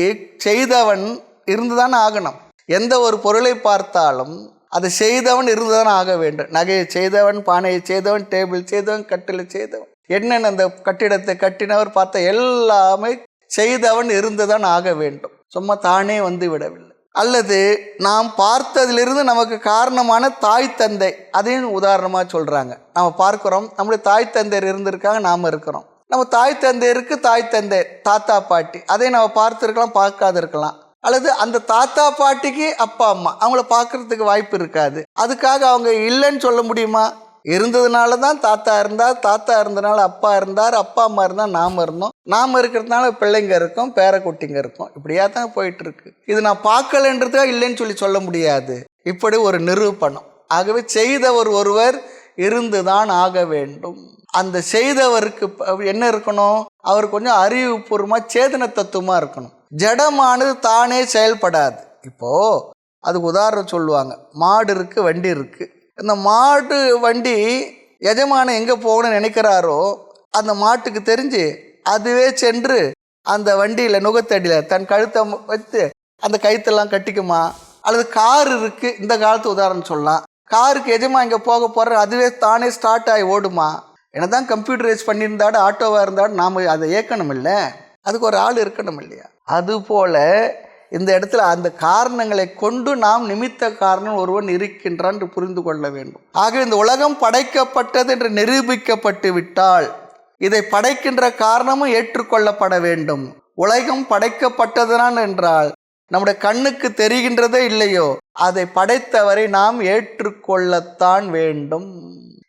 செய்தவன் இருந்துதான் ஆகணும். எந்த ஒரு பொருளை பார்த்தாலும் அதை செய்தவன் இருந்துதான் ஆக வேண்டும். நகையை செய்தவன், பானையை செய்தவன், டேபிள் செய்தவன், கட்டிலை செய்தவன், என்னென்ன அந்த கட்டிடத்தை கட்டினவர் பார்த்த எல்லாமே செய்தவன் இருந்துதான் ஆக வேண்டும். சும்மா தானே வந்து விடவில்லை. அல்லது நாம் பார்த்ததிலிருந்து நமக்கு காரணமான தாய் தந்தை, அதையும் உதாரணமாக சொல்கிறாங்க. நம்ம பார்க்குறோம், நம்முடைய தாய் தந்தையர் இருந்திருக்காங்க, நாம் இருக்கிறோம். நம்ம தாய் தந்தையருக்கு தாய் தந்தை தாத்தா பாட்டி, அதை நம்ம பார்த்துருக்கலாம், பார்க்காது இருக்கலாம். அல்லது அந்த தாத்தா பாட்டிக்கு அப்பா அம்மா, அவங்கள பார்க்குறதுக்கு வாய்ப்பு இருக்காது. அதுக்காக அவங்க இல்லைன்னு சொல்ல முடியுமா? இருந்ததுனால தான் தாத்தா இருந்தார், தாத்தா இருந்ததுனால அப்பா இருந்தார், அப்பா அம்மா இருந்தால் நாம் இருந்தோம், நாம் இருக்கிறதுனால பிள்ளைங்க இருக்கும், பேரக்குட்டிங்க இருக்கும். இப்படியா தான் போயிட்டுருக்கு. இது நான் பார்க்கலன்றதுக்காக இல்லைன்னு சொல்ல முடியாது. இப்படி ஒரு நிரூபணம். ஆகவே செய்தவர் ஒருவர் இருந்து தான் ஆக வேண்டும். அந்த செய்தவருக்கு என்ன இருக்கணும்? அவர் கொஞ்சம் அறிவுபூர்வமாக சேதன தத்துவமாக இருக்கணும். ஜடமானது தானே செயல்படாது. இப்போது அதுக்கு உதாரணம் சொல்லுவாங்க. மாடு இருக்குது, வண்டி இருக்குது. இந்த மாடு வண்டி எஜமானன் எங்கே போகணும்னு நினைக்கிறாரோ அந்த மாட்டுக்கு தெரிஞ்சு அதுவே சென்று அந்த வண்டியில் நுகத்தடியில் தன் கழுத்தை வைத்து அந்த கயிற்றெல்லாம் கட்டிக்குமா? அல்லது கார் இருக்குது, இந்த காலத்து உதாரணம் சொல்லலாம். காருக்கு எஜமான் இங்கே போக போகிற அதுவே தானே ஸ்டார்ட் ஆகி ஓடுமா? என்ன தான் கம்ப்யூட்டரைஸ் பண்ணியிருந்தாடு, ஆட்டோவாக இருந்தாடு, நாம் அதை இயக்கணும் இல்லை, அதுக்கு ஒரு ஆள் இருக்கணும் இல்லையா? அதுபோல் இந்த இடத்துல அந்த காரணங்களை கொண்டு நாம் நிமித்த காரணம் ஒருவன் இருக்கின்றான் என்று புரிந்து கொள்ள வேண்டும். ஆக இந்த உலகம் படைக்கப்பட்டது என்று நிரூபிக்கப்பட்டு விட்டால் இதை படைக்கின்ற காரணமும் ஏற்றுக்கொள்ளப்பட வேண்டும். உலகம் படைக்கப்பட்டதுதான் என்றால் நம்முடைய கண்ணுக்கு தெரிகின்றதே இல்லையோ அதை படைத்தவரை நாம் ஏற்றுக்கொள்ளத்தான் வேண்டும்.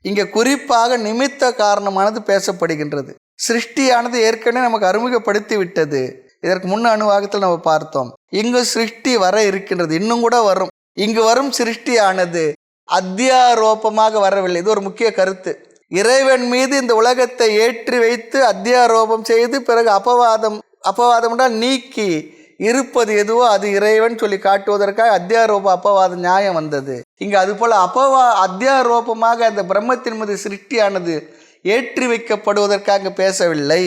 இங்கே குறிப்பாக நிமித்த காரணமானது பேசப்படுகின்றது. சிருஷ்டியானது ஏற்கனவே நமக்கு அறிமுகப்படுத்தி விட்டது. இதற்கு முன்ன அணுவாகத்தில் நம்ம பார்த்தோம். இங்கு சிருஷ்டி வர இருக்கின்றது, இன்னும் கூட வரும். இங்கு வரும் சிருஷ்டியானது அத்தியாரோபமாக வரவில்லை. இது ஒரு முக்கிய கருத்து. இறைவன் மீது இந்த உலகத்தை ஏற்றி வைத்து அத்தியாரோபம் செய்து பிறகு அபவாதம் என்றால் நீக்கி இருப்பது எதுவோ அது இறைவன் சொல்லி காட்டுவதற்காக அத்தியாரோப அபவாத நியாயம் வந்தது. இங்கு அதுபோல் அத்தியாரோபமாக அந்த பிரம்மத்தின் மீது சிருஷ்டியானது ஏற்றி வைக்கப்படுவதற்காக பேசவில்லை.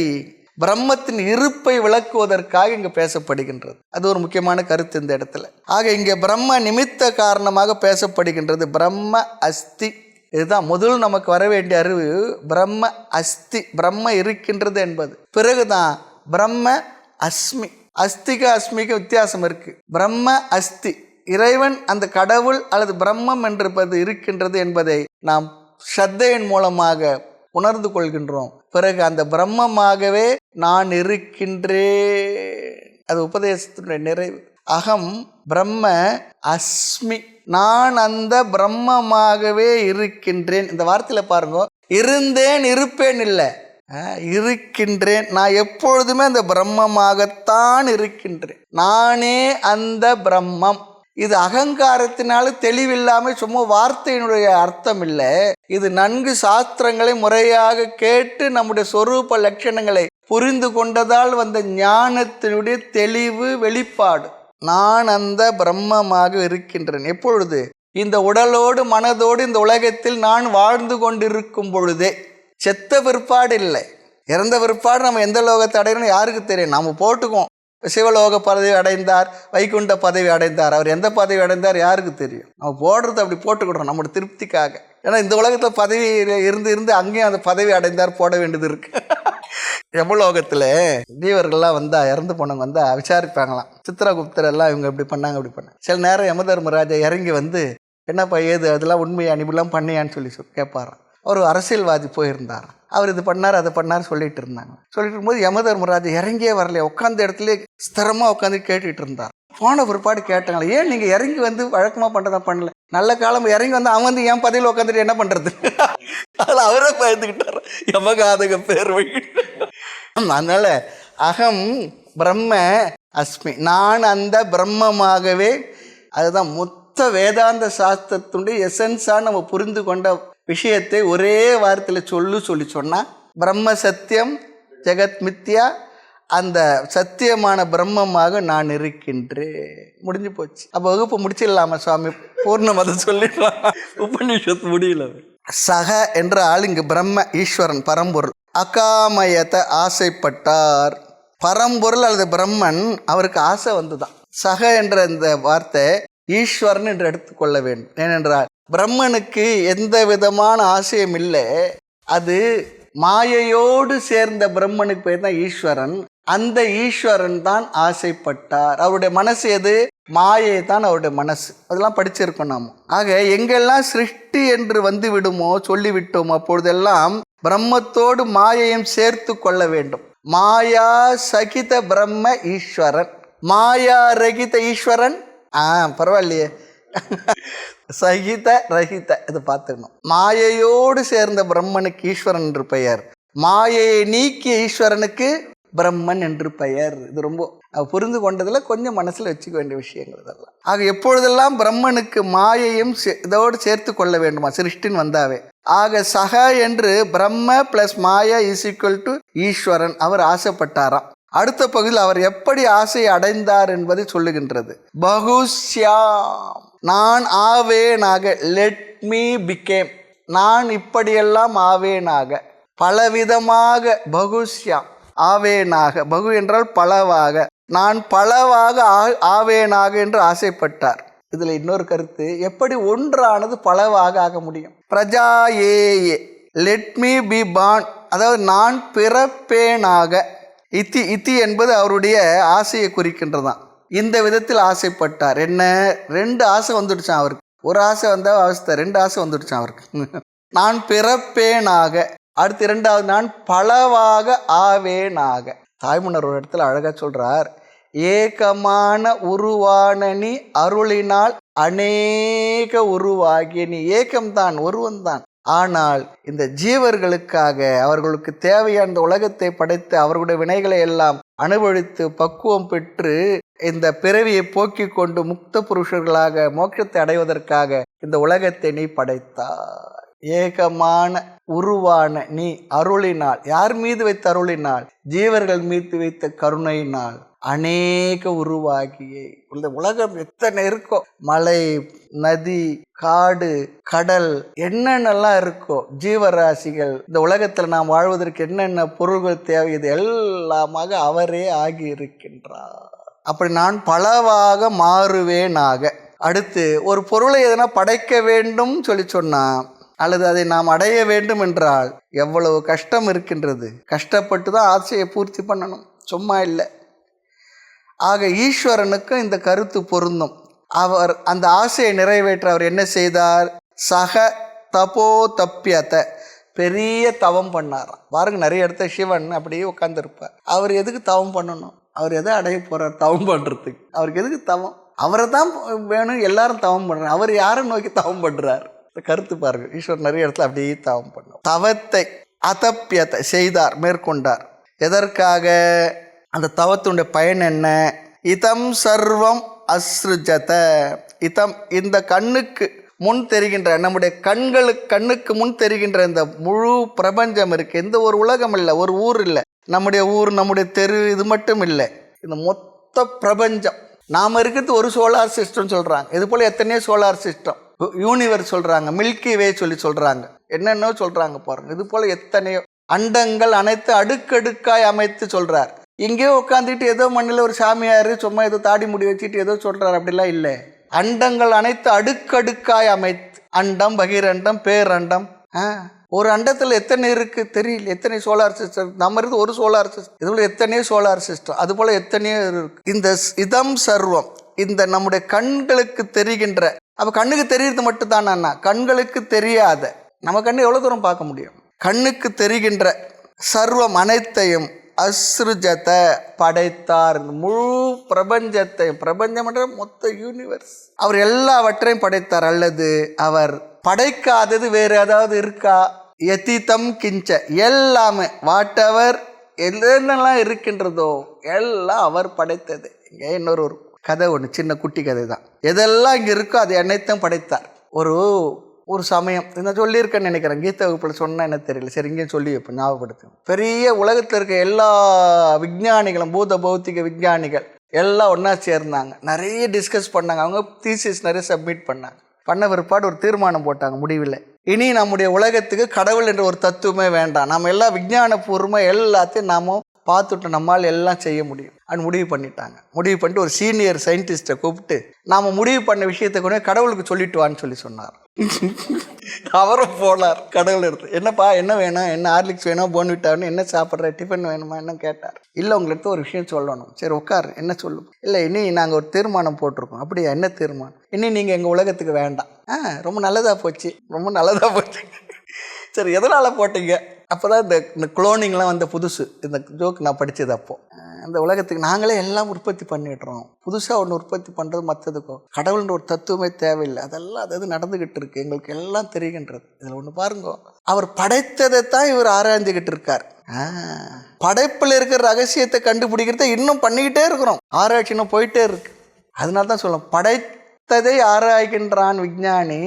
பிரம்மத்தின் இருப்பை விளக்குவதற்காக இங்கு பேசப்படுகின்றது. அது ஒரு முக்கியமான கருத்து இந்த இடத்துல. ஆக இங்கே பிரம்ம நிமித்த காரணமாக பேசப்படுகின்றது. பிரம்ம அஸ்தி, இதுதான் முதல் நமக்கு வர வேண்டிய அறிவு. பிரம்ம அஸ்தி, பிரம்ம இருக்கின்றது என்பது. பிறகுதான் பிரம்ம அஸ்மி. அஸ்திக அஸ்மிக்கு வித்தியாசம் இருக்கு. பிரம்ம அஸ்தி, இறைவன் அந்த கடவுள் அல்லது பிரம்மம் என்பது இருக்கின்றது என்பதை நாம் ஸ்ரத்தையின் மூலமாக உணர்ந்து கொள்கின்றோம். பிறகு அந்த பிரம்மமாகவே நான் இருக்கின்றேன். அது உபதேசத்தினுடைய நிறைவு. அகம் பிரம்ம அஸ்மி, நான் அந்த பிரம்மமாகவே இருக்கின்றேன். இந்த வார்த்தையில பாருங்க, இருந்தேன் இருப்பேன் இல்லை, இருக்கின்றேன். நான் எப்பொழுதுமே அந்த பிரம்மமாகத்தான் இருக்கின்றேன். நானே அந்த பிரம்மம். இது அகங்காரத்தினால தெளிவில்லாமல் சும்மா வார்த்தையினுடைய அர்த்தம் இல்லை. இது நன்கு சாஸ்திரங்களை முறையாக கேட்டு நம்முடைய சொரூப லட்சணங்களை புரிந்து கொண்டதால் வந்த ஞானத்தினுடைய தெளிவு வெளிப்பாடு. நான் அந்த பிரம்மமாக இருக்கின்றேன். எப்பொழுது? இந்த உடலோடு மனதோடு இந்த உலகத்தில் நான் வாழ்ந்து கொண்டிருக்கும் பொழுதே. செத்த பிற்பாடு இல்லை. இறந்த பிற்பாடு நம்ம எந்த லோகத்தை அடையணும்னு யாருக்கு தெரியும்? நம்ம போட்டுக்குவோம், சிவலோக பதவி அடைந்தார், வைகுண்ட பதவி அடைந்தார். அவர் எந்த பதவி அடைந்தார் யாருக்கு தெரியும்? நம்ம போடுறது அப்படி போட்டுக்கிடுறோம் நம்மளோட திருப்திக்காக. ஏன்னா இந்த உலகத்தில் பதவி இருந்து அங்கேயும் அந்த பதவி அடைந்தார் போட வேண்டியது இருக்கு. யமலோகத்தில் ஜீவர்கள்லாம் வந்தால், இறந்து போனவங்க வந்தால் விசாரிப்பாங்களாம். சித்திரகுப்தர் எல்லாம் இவங்க இப்படி பண்ணாங்க அப்படி பண்ணாங்க. சில நேரம் யமதர்மராஜா இறங்கி வந்து என்னப்பா ஏது அதெல்லாம் உண்மையா அனுப்பிலாம் பண்ணியான்னு சொல்லி கேட்பாராம். அவர் அரசியல்வாதி போயிருந்தார், அவர் இது பண்ணார் அதை பண்ணார் சொல்லிட்டு இருந்தாங்க. சொல்லிட்டு இருக்கும்போது யமதர்மராஜா இறங்கியே வரலையே, உட்காந்த இடத்துல ஸ்திரமாக உட்காந்து கேட்டுட்டு இருந்தார். போன பிற்பாடு கேட்டாங்களே, ஏன் நீங்கள் இறங்கி வந்து வழக்கமாக பண்ணுறதா பண்ணல, நல்ல காலம் இறங்கி வந்து அவன் வந்து என் பதவியில் உட்காந்துட்டு என்ன பண்ணுறது? அதில் அவரே பயந்துக்கிட்டார், யமகாதக பேர் வைக்கிட்டு. அதனால அகம் பிரம்ம அஸ்மி, நான் அந்த பிரம்மமாகவே. அதுதான் மொத்த வேதாந்த சாஸ்திரத்துடைய எசன்ஸாக நம்ம புரிந்து கொண்ட விஷயத்தை ஒரே வார்த்தையில் சொல்லி சொன்னால் பிரம்ம சத்தியம் ஜெகத் மித்யா, அந்த சத்தியமான பிரம்மமாக நான் இருக்கின்றேன். முடிஞ்சு போச்சு. அப்போ வகுப்பு முடிச்சிடலாமா சுவாமி? பூர்ணமத சொல்லிடலாம், உபநிஷத்து முடியல. சக என்றால் இங்கு பிரம்ம ஈஸ்வரன் பரம்பொருள். அகாமயத்தை ஆசைப்பட்டார். பரம்பொருள் அல்லது பிரம்மன் அவருக்கு ஆசை வந்துதான். சக என்ற இந்த வார்த்தை ஈஸ்வரன் என்று எடுத்துக்கொள்ள வேண்டும். ஏனென்றால் பிரம்மனுக்கு எந்த விதமான ஆசையும் இல்லை. அது மாயையோடு சேர்ந்த பிரம்மனுக்கு பேர் தான் ஈஸ்வரன். அந்த ஈஸ்வரன் தான் ஆசைப்பட்டார். அவருடைய மனசு எது? மாயை தான் அவருடைய மனசு. அதெல்லாம் படிச்சிருக்கோம் நாம். ஆக எங்கெல்லாம் சிருஷ்டி என்று வந்து விடுமோ சொல்லிவிட்டோம், அப்பொழுதெல்லாம் பிரம்மத்தோடு மாயையும் சேர்த்து கொள்ள வேண்டும். மாயா சகித பிரம்ம ஈஸ்வரன். மாயா ரகித ஈஸ்வரன் பரவாயில்லையே, சகித ரகித இது பார்த்துக்கணும். மாயையோடு சேர்ந்த பிரம்மனுக்கு ஈஸ்வரன் என்று பெயர். மாயையை நீக்கிய ஈஸ்வரனுக்கு பிரம்மன் என்று பெயர். இது ரொம்ப புரிந்து கொண்டதில் கொஞ்சம் மனசில் வச்சுக்க வேண்டிய விஷயங்கள் இதெல்லாம். ஆக எப்பொழுதெல்லாம் பிரம்மனுக்கு மாயையும் இதோடு சேர்த்து கொள்ள வேண்டுமா சிருஷ்டின் வந்தாவே. ஆக சக என்று Brahma plus Maya is equal to Eswaran. அவர் ஆசைப்பட்டாராம். அடுத்த பகுதியில் அவர் எப்படி ஆசையை அடைந்தார் என்பதை சொல்லுகின்றது. பகுஷ்யாம், நான் ஆவேனாக. லெட் மீ பிகேம், நான் இப்படியெல்லாம் ஆவேனாக. பலவிதமாக பகுஷ்யாம் ஆவேனாக. பகு என்றால் பலவாக. நான் பலவாக ஆவேனாக என்று ஆசைப்பட்டார். இதில் இன்னொரு கருத்து, எப்படி ஒன்றானது பலவாக ஆக முடியும்? பிரஜா ஏ லெட் மீ பி பார்ன், அதாவது நான் பிறப்பேனாக. இத்தி என்பது அவருடைய ஆசையை குறிக்கின்றதான். இந்த விதத்தில் ஆசைப்பட்டார். என்ன? ரெண்டு ஆசை வந்துடுச்சான் அவருக்கு. ஒரு ஆசை வந்தால் அவஸ்தை, ரெண்டு ஆசை வந்துடுச்சான் அவருக்கு. நான் பிறப்பேனாக. அடுத்து இரண்டாவது, நான் பலவாக ஆவேனாக. தாய்மன்னர் ஒரு இடத்துல அழகா சொல்றார், ஏகமான உருவான நீ அருளினால் அநேக உருவாகிய நீ. ஏகம்தான், ஒருவன்தான். ஆனால் இந்த ஜீவர்களுக்காக அவர்களுக்கு தேவையான இந்த உலகத்தை படைத்து அவர்களுடைய வினைகளை எல்லாம் அனுபவித்து பக்குவம் பெற்று இந்த பிறவியை போக்கிக் கொண்டு முக்த புருஷர்களாக மோட்சத்தை அடைவதற்காக இந்த உலகத்தை நீ படைத்தாய். ஏகமான உருவான நீ அருளினால். யார் மீது வைத்த அருளினால்? ஜீவர்கள் மீது வைத்த கருணையினால். அநேக உருவாகியே. இந்த உலகம் எத்தனை இருக்கோ, மலை, நதி, காடு, கடல், என்னென்னலாம் இருக்கோ ஜீவராசிகள், இந்த உலகத்தில் நாம் வாழ்வதற்கு என்னென்ன பொருள்கள் தேவை, இது எல்லாமாக அவரே ஆகி இருக்கின்றார். அப்படி நான் பலவாக மாறுவேனாக. அடுத்து ஒரு பொருளை எதனா படைக்க வேண்டும் சொன்னா, அல்லது அதை நாம் அடைய வேண்டும் என்றால் எவ்வளவு கஷ்டம் இருக்கின்றது. கஷ்டப்பட்டு தான் ஆசையை பூர்த்தி பண்ணணும், சும்மா இல்லை. ஆக ஈஸ்வரனுக்கும் இந்த கருத்து பொருந்தும். அவர் அந்த ஆசையை நிறைவேற்ற அவர் என்ன செய்தார்? சக தபோ தப்பியத்தை, பெரிய தவம் பண்ணாராம். பாருங்க, நிறைய இடத்த சிவன் அப்படியே உட்காந்துருப்பார். அவர் எதுக்கு தவம் பண்ணணும்? அவர் எதை அடைய போறார் தவம் பண்றதுக்கு? அவருக்கு எதுக்கு தவம்? அவரை தான் வேணும், எல்லாரும் தவம் பண்றாரு. அவர் யாரை நோக்கி தவம் பண்றார்? கருத்து பாருங்க. ஈஸ்வரன் நிறைய இடத்துல அப்படியே தவம் பண்ணுவார். தவத்தை அதப்பியத்தை செய்தார், மேற்கொண்டார். எதற்காக? அந்த தவத்தினுடைய பயன் என்ன? இதம் சர்வம் அஸ்ருஜத. இதம் இந்த கண்ணுக்கு முன் தெரிகின்ற, நம்முடைய கண்ணுக்கு முன் தெரிகின்ற இந்த முழு பிரபஞ்சம் இருக்குது. எந்த ஒரு உலகம் இல்லை, ஒரு ஊர் இல்லை, நம்முடைய ஊர், நம்முடைய தெரு, இது மட்டும் இல்லை, இந்த மொத்த பிரபஞ்சம். நாம் இருக்கிறது ஒரு சோலார் சிஸ்டம் சொல்கிறாங்க. இது போல் எத்தனையோ சோலார் சிஸ்டம், யூனிவர்ஸ் சொல்கிறாங்க, மில்கி வே சொல்கிறாங்க, என்னென்னோ சொல்கிறாங்க பாருங்கள். இது போல் எத்தனையோ அண்டங்கள் அனைத்து அடுக்கடுக்காய் அமைத்து சொல்கிறார். இங்கேயோ உட்காந்துட்டு ஏதோ மண்ணில் ஒரு சாமியார் சும்மா ஏதோ தாடி முடி வச்சுட்டு ஏதோ சொல்கிறார், அப்படிலாம் இல்லை. அண்டங்கள் அனைத்து அடுக்கடுக்காய் அமைத்து, அண்டம், பகிரண்டம், பேரண்டம். ஒரு அண்டத்தில் எத்தனை இருக்குது தெரியல, எத்தனை சோலார் சிஸ்டம். நம்ம இருக்குது ஒரு சோலார் சிஸ்டம், இதுபோல் எத்தனையோ சோலார் சிஸ்டம், அதுபோல் எத்தனையோ இருக்கு. இந்த இதம் சர்வம், இந்த நம்முடைய கண்களுக்கு தெரிகின்ற, அப்போ கண்ணுக்கு தெரிகிறது மட்டும்தான் அண்ணா, கண்களுக்கு தெரியாத, நம்ம கண்ணு எவ்வளோ தூரம் பார்க்க முடியும்? கண்ணுக்கு தெரிகின்ற சர்வம் அனைத்தையும் அஸ்ருஜத படைத்தார். இந்த முழு பிரபஞ்சத்தையும், பிரபஞ்சம் என்ற மொத்த யூனிவர்ஸ், அவர் எல்லாவற்றையும் படைத்தார். அல்லது அவர் படைக்காதது வேறு ஏதாவது இருக்கா? யதிதம் கிஞ்ச, எல்லாமே வாட் எவர் என்னெல்லாம் இருக்கின்றதோ எல்லாம் அவர் படைத்தது. இங்கே இன்னொரு கதை ஒன்று, சின்ன குட்டி கதை தான். எதெல்லாம் இங்கே இருக்கோ அது அனைத்தும் படைத்தார். ஒரு சமயம் நான் சொல்லியிருக்கேன்னு நினைக்கிறேன், கீத வகுப்பில் சொன்னால் என்ன தெரியல, சரி இங்கேயும் சொல்லி வைப்பேன், ஞாபகப்படுத்தும். பெரிய உலகத்தில் இருக்க எல்லா விஞ்ஞானிகளும், பூத பௌத்திக விஞ்ஞானிகள் எல்லாம் ஒன்றா சேர்ந்தாங்க, நிறைய டிஸ்கஸ் பண்ணாங்க, அவங்க தீசிஸ் நிறைய சப்மிட் பண்ண பிற்பாடு ஒரு தீர்மானம் போட்டாங்க முடிவில். இனி நம்முடைய உலகத்துக்கு கடவுள் என்ற ஒரு தத்துவமே வேண்டாம், நம்ம எல்லாம் விஞ்ஞானபூர்வமாக எல்லாத்தையும் நாம பார்த்துட்டு நம்மால் எல்லாம் செய்ய முடியும் அப்படின்னு முடிவு பண்ணிட்டாங்க. முடிவு பண்ணிட்டு ஒரு சீனியர் சயின்டிஸ்ட்டை கூப்பிட்டு நாம் முடிவு பண்ண விஷயத்தை கொண்டு கடவுளுக்கு சொல்லிட்டு வான்னு சொன்னார். அவரும் போனார் கடவுள் எடுத்து. என்னப்பா என்ன வேணும், என்ன ஹார்லிக்ஸ் வேணும், போன்விட்டா வேணும், என்ன சாப்பிட்ற, டிஃபன் வேணுமா என்ன கேட்டார். இல்லை உங்களுக்கு ஒரு விஷயம் சொல்லணும். சரி உட்கார், என்ன சொல்லும். இல்லை இனி நாங்கள் ஒரு தீர்மானம் போட்டிருக்கோம். அப்படியா, என்ன தீர்மானம்? இனி நீங்கள் எங்கள் உலகத்துக்கு வேண்டாம். ரொம்ப நல்லதாக போச்சு, ரொம்ப நல்லதாக போச்சு. சரி எதனால் போட்டீங்க? அப்போ தான் இந்த குளோனிங்லாம் வந்த புதுசு, இந்த ஜோக் நான் படித்தது. அப்போது இந்த உலகத்துக்கு நாங்களே எல்லாம் உற்பத்தி பண்ணிடுறோம், புதுசாக ஒன்று உற்பத்தி பண்ணுறது மற்றதுக்கும் கடவுள்ன்ற ஒரு தத்துவமே தேவையில்லை, அதெல்லாம் அதாவது நடந்துக்கிட்டு இருக்கு, எங்களுக்கு எல்லாம் தெரிகின்றது. இதில் ஒன்று பாருங்க, அவர் படைத்ததை தான் இவர் ஆராய்ந்துக்கிட்டு இருக்கார். படைப்பில் இருக்கிற ரகசியத்தை கண்டுபிடிக்கிறத இன்னும் பண்ணிக்கிட்டே இருக்கிறோம், ஆராய்ச்சி இன்னும் போயிட்டே இருக்கு. அதனால தான் சொல்லணும், படைத்ததை ஆராய்கின்றான் விஞ்ஞானி,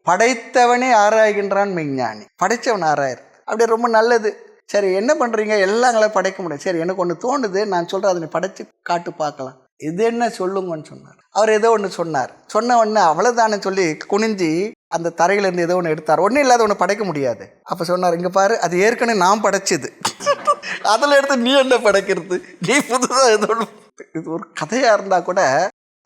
படைத்தவனே ஆராய்கின்றான் விஞ்ஞானி. படைத்தவன் ஆராயிரு, அப்படியே ரொம்ப நல்லது. சரி என்ன பண்ணுறீங்க, எல்லாங்கள படைக்க முடியும். சரி எனக்கு ஒன்று தோணுது, நான் சொல்கிறேன், அதை நீ படைச்சு காட்டு பார்க்கலாம். இது என்ன சொல்லுங்கன்னு சொன்னார். அவர் ஏதோ ஒன்று சொன்னார். சொன்ன உடனே அவ்வளோதானே சொல்லி குனிஞ்சி அந்த தரையிலேருந்து ஏதோ ஒன்று எடுத்தார். ஒன்றும் இல்லாத ஒன்று படைக்க முடியாது. அப்போ சொன்னார், இங்கே பாரு, அது ஏற்கனவே நான் படைச்சது, அதில் எடுத்து நீ என்ன படைக்கிறது, நீ புதுசாக ஏதோ ஒன்று. இது ஒரு கதையாக இருந்தால் கூட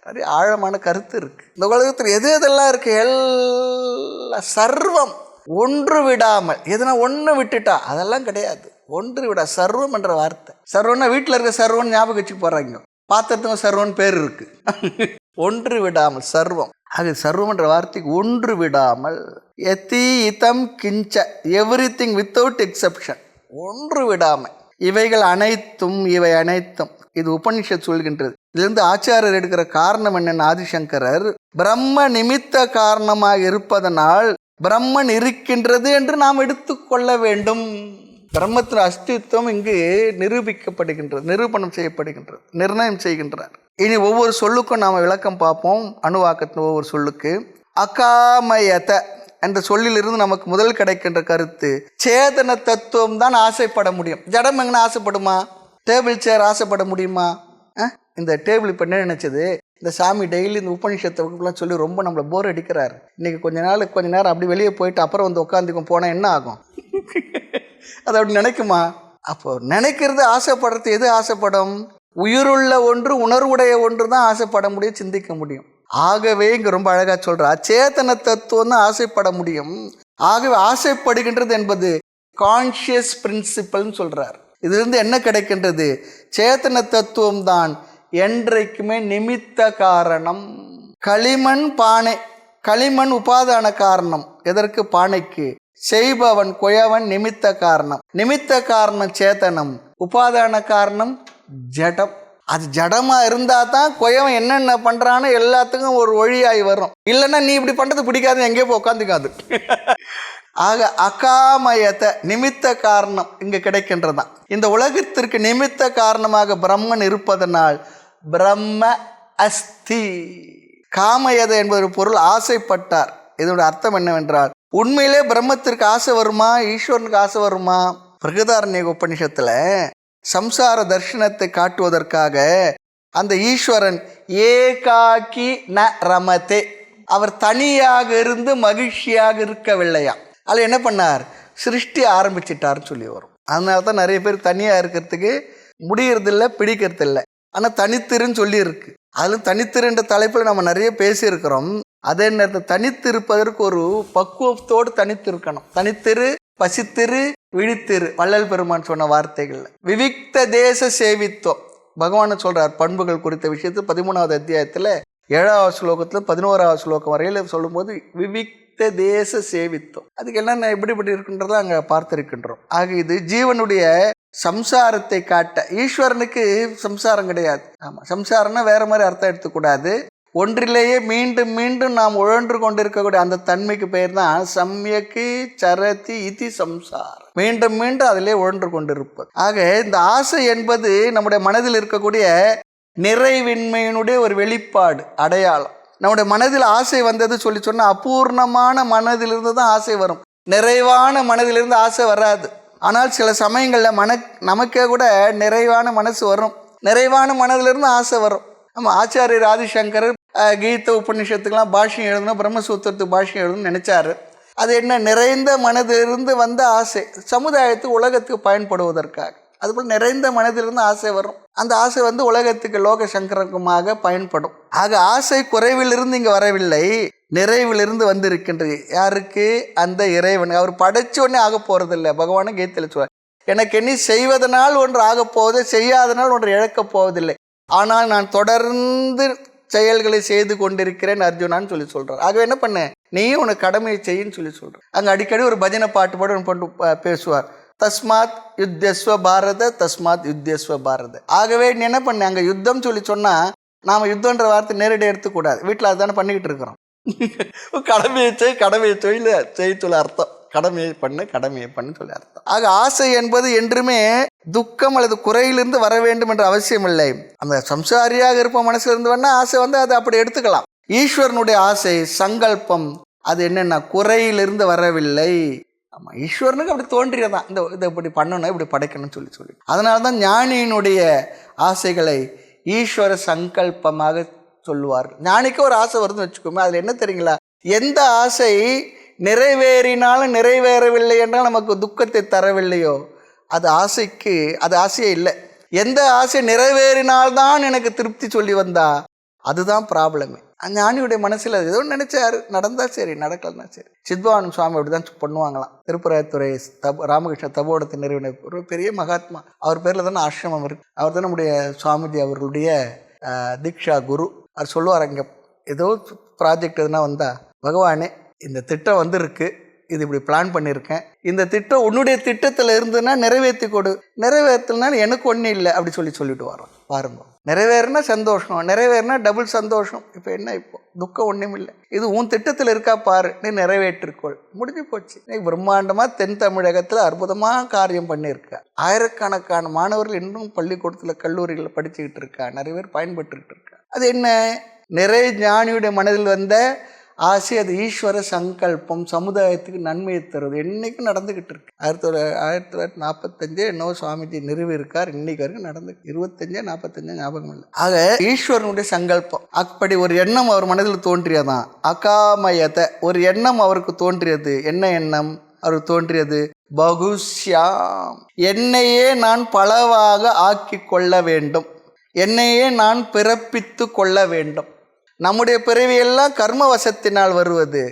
நிறைய ஆழமான கருத்து இருக்குது. இந்த உலகத்தில் எது எதெல்லாம் இருக்குது, எல்லாம் சர்வம் ஒன்று விடாமல், எதுனா ஒன்று விட்டுட்டா அதெல்லாம் கிடையாது. ஒன்று விடா, சர்வம் என்ற வார்த்தை. சர்வம்னா வீட்டில் இருக்க சர்வம் ஞாபகம் வச்சு போகிறாங்க, பாத்திரத்துக்கும் சர்வம் பேர் இருக்கு. ஒன்று விடாமல் சர்வம், அது சர்வம் என்ற வார்த்தைக்கு ஒன்று விடாமல். எதி இதம் கிஞ்ச, எவ்ரிதிங் வித்தவுட் எக்ஸப்ஷன், ஒன்று விடாமல். இவைகள் அனைத்தும், இவை அனைத்தும், இது உபனிஷத் சொல்கின்றது. இதிலிருந்து ஆச்சாரியர் எடுக்கிற காரணம் என்னென்ன, ஆதிசங்கரர் பிரம்ம நிமித்த காரணமாக இருப்பதனால் பிரம்மன் இருக்கின்றது என்று நாம் எடுத்துக்கொள்ள வேண்டும். பிரம்மத்தின் அஸ்தித்வம் இங்கு நிரூபிக்கப்படுகின்றது, நிரூபணம் செய்யப்படுகின்றது, நிர்ணயம் செய்கின்றார். இனி ஒவ்வொரு சொல்லுக்கும் நாம் விளக்கம் பார்ப்போம். அணுவாக்கத்தின் ஒவ்வொரு சொல்லுக்கு அகாமயத என்ற சொல்லிலிருந்து நமக்கு முதல் கிடைக்கின்ற கருத்து, சேதன தத்துவம் தான் ஆசைப்பட முடியும். ஜடம் எங்கன்னா ஆசைப்படுமா? டேபிள் சேர் ஆசைப்பட முடியுமா? இந்த டேபிள் இப்போ என்ன நினைச்சது, இந்த சாமி டெய்லி இந்த உபநிஷத்துலாம் சொல்லி ரொம்ப நம்மளை போர் அடிக்கிறார். இன்றைக்கி கொஞ்ச நேரம் அப்படி வெளியே போயிட்டு அப்புறம் வந்து உட்காந்துக்கும் போனால் என்ன ஆகும்? அது அப்படி நினைக்குமா? அப்போ நினைக்கிறது, ஆசைப்படுறது எது ஆசைப்படும்? உயிருள்ள ஒன்று, உணர்வுடைய ஒன்று தான் ஆசைப்பட முடியும், சிந்திக்க முடியும். ஆகவே இங்கே ரொம்ப அழகாக சொல்கிறா, சேத்தன தத்துவம் தான் ஆசைப்பட முடியும். ஆகவே ஆசைப்படுகின்றது என்பது கான்ஷியஸ் பிரின்சிபல்னு சொல்கிறார். இதிலிருந்து என்ன கிடைக்கின்றது? சேத்தன தத்துவம் தான் என்றைக்குமே நிமித்த காரணம். களிமண் பானை, களிமண் உபாதான காரணம். எதற்கு? பானைக்கு. செய்பவன் குயவன் நிமித்த காரணம். நிமித்த காரணம் சேத்தனம், உபாதான காரணம் ஜடம். அது ஜடமா இருந்தா தான் குயவன் என்னென்ன பண்றான்னு எல்லாத்துக்கும் ஒரு வழியாகி வரும். இல்லைன்னா நீ இப்படி பண்றது பிடிக்காது, எங்கேயோ போய் உட்காந்துக்காது. ஆக அகாமயத்தை நிமித்த காரணம் இங்கே கிடைக்கின்றதான். இந்த உலகத்திற்கு நிமித்த காரணமாக பிரம்மன் இருப்பதனால் பிரம்ம அஸ்தி. காமயதை என்பது பொருள் ஆசைப்பட்டார். இதனுடைய அர்த்தம் என்னவென்றால், உண்மையிலே பிரம்மத்திற்கு ஆசை வருமா, ஈஸ்வரனுக்கு ஆசை வருமா? பிரகதாரண்ய உபநிஷத்துல சம்சார தர்ஷனத்தை காட்டுவதற்காக அந்த ஈஸ்வரன் ஏகாக்கி ந ரமதே, அவர் தனியாக இருந்து மகிழ்ச்சியாக இருக்கவில்லையா. அதில் என்ன பண்ணார், சிருஷ்டி ஆரம்பிச்சிட்டார்னு சொல்லி வரும். அதனால தான் நிறைய பேர் தனியாக இருக்கிறதுக்கு முடியறதில்லை, பிடிக்கிறதில்லை. ஆனால் தனித்திருன்னு சொல்லி இருக்கு. அதிலும் தனித்திருன்ற தலைப்பில் நம்ம நிறைய பேசியிருக்கிறோம். அதே நேரத்தில் தனித்து இருப்பதற்கு ஒரு பக்குவத்தோடு தனித்து இருக்கணும். தனித்திரு, பசித்திரு, விழித்திரு, வள்ளல் பெருமான் சொன்ன வார்த்தைகள். விவிக்த தேச சேவித்துவம் பகவான் சொல்றார். பண்புகள் குறித்த விஷயத்து 13வது அத்தியாயத்தில் 7வது ஸ்லோகத்தில் 11வது ஸ்லோகம் வரையில் சொல்லும்போது விவிக்த தேச சேவித்துவம், அதுக்கு என்னென்ன எப்படி இருக்குன்றதை அங்கே பார்த்திருக்கின்றோம். ஆக இது ஜீவனுடைய சம்சாரத்தை காட்ட. ஈஸ்வரனுக்கு சம்சாரம் கிடையாது. ஆமாம், சம்சாரம்னா வேற மாதிரி அர்த்தம் எடுத்துக்கூடாது. ஒன்றிலேயே மீண்டும் மீண்டும் நாம் உழன்று கொண்டிருக்கக்கூடிய அந்த தன்மைக்கு பெயர் தான் சம்யக்கு சரதி இதி சம்சாரம். மீண்டும் மீண்டும் அதிலே உழன்று கொண்டிருப்பது. ஆக இந்த ஆசை என்பது நம்முடைய மனதில் இருக்கக்கூடிய நிறைவின்மையினுடைய ஒரு வெளிப்பாடு, அடையாளம். நம்முடைய மனதில் ஆசை வந்தது சொல்லி சொன்னால் அபூர்ணமான மனதிலிருந்து தான் ஆசை வரும். நிறைவான மனதிலிருந்து ஆசை வராது. ஆனால் சில சமயங்களில் நமக்கே கூட நிறைவான மனசு வரும். நிறைவான மனதிலிருந்து ஆசை வரும். நம்ம ஆச்சாரியர் ஆதிசங்கரர் கீத உபநிஷத்துக்கெல்லாம் பாஷ்யம் எழுதணும், பிரம்மசூத்திரத்துக்கு பாஷ்யம் எழுதணும்னு நினைச்சாரு. அது என்ன, நிறைந்த மனதிலிருந்து வந்த ஆசை, சமுதாயத்துக்கு உலகத்துக்கு பயன்படுவதற்காக. அதுபோல் நிறைந்த மனதிலிருந்து ஆசை வரும். அந்த ஆசை உலகத்துக்கு லோக சங்கரகமாக பயன்படும். ஆக ஆசை குறைவிலிருந்து இங்கே வரவில்லை, நிறைவிலிருந்து வந்திருக்கின்றது. யாருக்கு? அந்த இறைவன். அவர் படைச்ச உடனே ஆக போறதில்லை. பகவானும் கீதையில் சொல்வார், எனக்கு என்ன செய்வதனால் ஒன்று ஆகப் போவது, செய்யாதனால் ஒன்று இழக்கப் போவதில்லை, ஆனால் நான் தொடர்ந்து செயல்களை செய்து கொண்டிருக்கிறேன் அர்ஜுனான்னு சொல்லி சொல்றார். ஆகவே என்ன பண்ண, நீயும் உனக்கு கடமையை செய்யின்னு சொல்லி சொல்ற. அங்கே அடிக்கடி ஒரு பஜனை பாட்டு போட்டு பேசுவார். தஸ்மாத் யுத்தஸ்வ பாரத, தஸ்மாத் யுத்தஸ்வ பாரத. ஆகவே நீ என்ன பண்ண, அங்கே யுத்தம் சொல்லி சொன்னா நாம யுத்தன்ற வார்த்தை நேரடியாக எடுத்துக்கூடாது. வீட்டில் அதுதானே பண்ணிக்கிட்டு இருக்கிறோம். கடமையை செய்ய சொல்ல அர்த்தம். கடமையை பண்ணு சொல்லி அர்த்தம். ஆக ஆசை என்பது என்றுமே துக்கம் அல்லது குறையிலிருந்து வர வேண்டும் என்ற அவசியம் இல்லை. அந்த சம்சாரியாக இருப்ப மனசுல இருந்து வேணா ஆசை அதை அப்படி எடுத்துக்கலாம். ஈஸ்வரனுடைய ஆசை சங்கல்பம் அது என்னென்ன, குறையிலிருந்து வரவில்லை. ஆமாம், ஈஸ்வரனுக்கு அப்படி தோன்றியதான், இதை இப்படி பண்ணணும், இப்படி படைக்கணும்னு சொல்லி அதனால தான் ஞானியினுடைய ஆசைகளை ஈஸ்வர சங்கல்பமாக சொல்லுவார்கள். ஞானிக்கு ஒரு ஆசை வருதுன்னு வச்சுக்கோமே, அதில் என்ன தெரியுங்களா, எந்த ஆசை நிறைவேறினாலும் நிறைவேறவில்லை என்றால் நமக்கு துக்கத்தை தரவில்லையோ அது ஆசையே இல்லை. எந்த ஆசை நிறைவேறினால்தான் எனக்கு திருப்தி சொல்லி வந்தா அதுதான் ப்ராப்ளமே. ஞானியுடைய மனசில் ஏதோ நினைச்சாரு, நடந்தா சரி, நடக்கலன்னா சரி. சித்பவானந்த சுவாமி அப்படிதான் பண்ணுவாங்களாம். திருப்புராயத்துறை ராமகிருஷ்ண தபோடத்தை நிறுவன ஒரு பெரிய மகாத்மா, அவர் பேரில் தானே ஆசிரமம் இருக்கு. அவர் தான் நம்முடைய சுவாமிஜி அவர்களுடைய தீக்ஷா குரு. அவர் சொல்லுவார், அங்கே ஏதோ ப்ராஜெக்ட் எதுனா வந்தா, பகவானே இந்த திட்டம் வந்திருக்கு, இது இப்படி பிளான் பண்ணியிருக்கேன், இந்த திட்டம் உன்னுடைய திட்டத்தில் இருந்துன்னா நிறைவேற்றி கொடு, நிறைவேற்றலனாலும் எனக்கு ஒன்றும் இல்லை அப்படி சொல்லிட்டு வரோம். பாருங்க, நிறைவேறினா சந்தோஷம், நிறைவேறினா டபுள் சந்தோஷம். இப்போ என்ன, இப்போ துக்கம் ஒன்றும் இல்லை, இது உன் திட்டத்தில் இருக்கா பாரு, நீ நிறைவேற்றிக்கொள், முடிஞ்சு போச்சு. இன்னைக்கு பிரம்மாண்டமாக தென் தமிழகத்தில் அற்புதமாக காரியம் பண்ணியிருக்கா. ஆயிரக்கணக்கான மாணவர்கள் இன்னும் பள்ளிக்கூடத்தில் கல்லூரிகளில் படிச்சுக்கிட்டு இருக்கா, நிறைய பேர் பயன்பட்டுக்கிட்டு இருக்கா. அது என்ன, நிறை ஞானியுடைய மனதில் வந்த ஆசை, அது ஈஸ்வர சங்கல்பம், சமுதாயத்துக்கு நன்மையை தருவது. என்னைக்கும் நடந்துகிட்டு இருக்கு. 1945 என்னவோ சுவாமிஜி நிறுவியிருக்கார், இன்னைக்கு வரைக்கும் நடந்து 25-45 ஞாபகம் இல்லை. ஆக ஈஸ்வரனுடைய சங்கல்பம், அப்படி ஒரு எண்ணம் அவர் மனதில் தோன்றியதான் அகாமயத்தை. ஒரு எண்ணம் அவருக்கு தோன்றியது. என்ன எண்ணம் அவருக்கு தோன்றியது? பகுஷ்யாம், என்னையே நான் பலவாக ஆக்கி கொள்ள வேண்டும், என்னையே நான் பிறப்பித்து கொள்ள வேண்டும். நம்முடைய பிறவியெல்லாம் கர்மவசத்தினால் வருவது.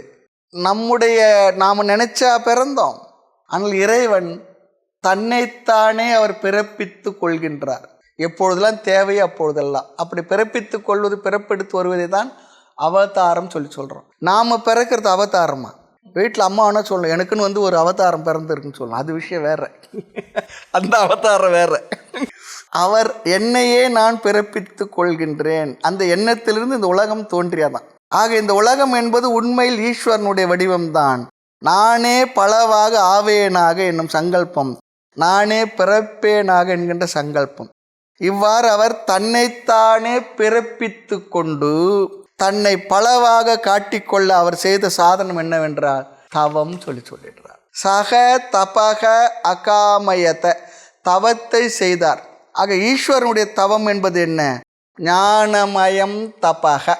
நாம் நினைச்சா பிறந்தோம். ஆனால் இறைவன் தன்னைத்தானே அவர் பிறப்பித்து கொள்கின்றார். எப்பொழுதெல்லாம் தேவையோ அப்பொழுதெல்லாம். அப்படி பிறப்பித்து கொள்வது, பிறப்பெடுத்து வருவதை தான் அவதாரம் சொல்கிறோம். நாம் பிறக்கிறது அவதாரமா? வீட்டில் அம்மா வேணா சொல்லணும், எனக்குன்னு ஒரு அவதாரம் பிறந்திருக்குன்னு சொல்லணும், அது விஷயம் வேற, அந்த அவதாரம் வேற. அவர் என்னையே நான் பிறப்பித்து கொள்கின்றேன், அந்த எண்ணத்திலிருந்து இந்த உலகம் தோன்றியதான். ஆக இந்த உலகம் என்பது உண்மையில் ஈஸ்வரனுடைய வடிவம்தான். நானே பலவாக ஆவேனாக என்னும் சங்கல்பம், நானே பிறப்பேனாக என்கின்ற சங்கல்பம். இவ்வாறு அவர் தன்னைத்தானே பிறப்பித்து கொண்டு தன்னை பலவாக காட்டிக்கொள்ள அவர் செய்த சாதனம் என்னவென்றால் தவம் சொல்லிடுறார். சக தபக அகாமயத, தவத்தை செய்தார். ஆக ஈஸ்வரனுடைய தவம் என்பது என்ன? ஞானமயம் தபக,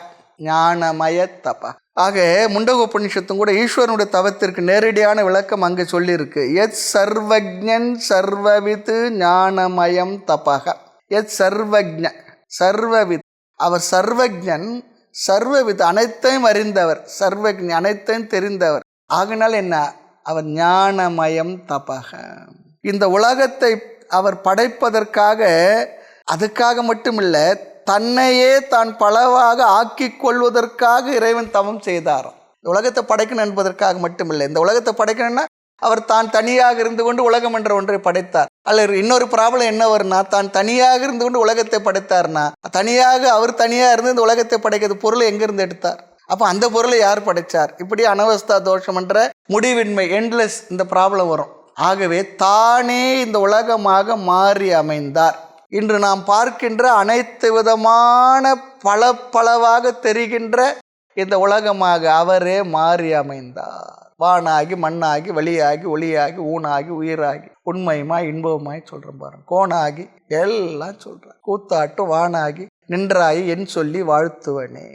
ஞானமய தபக. ஆக முண்டகோபனிஷத்தும் கூட ஈஸ்வரனுடைய தவத்திற்கு நேரடியான விளக்கம் அங்கே சொல்லியிருக்கு. எத் சர்வஜன் சர்வவித் ஞானமயம் தபக. எத் சர்வஜ, சர்வவித், அவர் சர்வஜன், சர்வவித் அனைத்தையும் அறிந்தவர், சர்வஜ அனைத்தையும் தெரிந்தவர். ஆகினால் என்ன? அவர் ஞானமயம் தபக. இந்த உலகத்தை அவர் படைப்பதற்காக, அதுக்காக மட்டுமில்லை, தன்னையே தான் பலவாக ஆக்கி கொள்வதற்காக இறைவன் தவம் செய்தாராம். இந்த உலகத்தை படைக்கணும் என்பதற்காக மட்டுமில்லை, இந்த உலகத்தை படைக்கணும்னா அவர் தான் தனியாக இருந்து கொண்டு உலகம் என்ற ஒன்றை படைத்தார். அல்ல இன்னொரு ப்ராப்ளம் என்ன வரும்னா, தான் தனியாக இருந்து கொண்டு உலகத்தை படைத்தார்னா, அவர் தனியாக இருந்து இந்த உலகத்தை படைக்கிறது பொருளை எங்கிருந்து எடுத்தார்? அப்போ அந்த பொருளை யார் படைத்தார்? இப்படி அனவஸ்தா தோஷம் என்ற முடிவின்மை, எண்ட்லெஸ் இந்த ப்ராப்ளம் வரும். ஆகவே தானே இந்த உலகமாக மாறி அமைந்தார். இன்று நாம் பார்க்கின்ற அனைத்து விதமான பலவாக தெரிகின்ற இந்த உலகமாக அவரே மாறி அமைந்தார். வானாகி மண்ணாகி வழியாகி ஒளியாகி ஊனாகி உயிராகி உண்மையுமாய் இன்பமாய் சொல்கிறேன் பாருங்க. கோணாகி எல்லாம் சொல்கிறேன். கூத்தாட்டு வானாகி நின்றாயி என் சொல்லி வாழ்த்துவனே,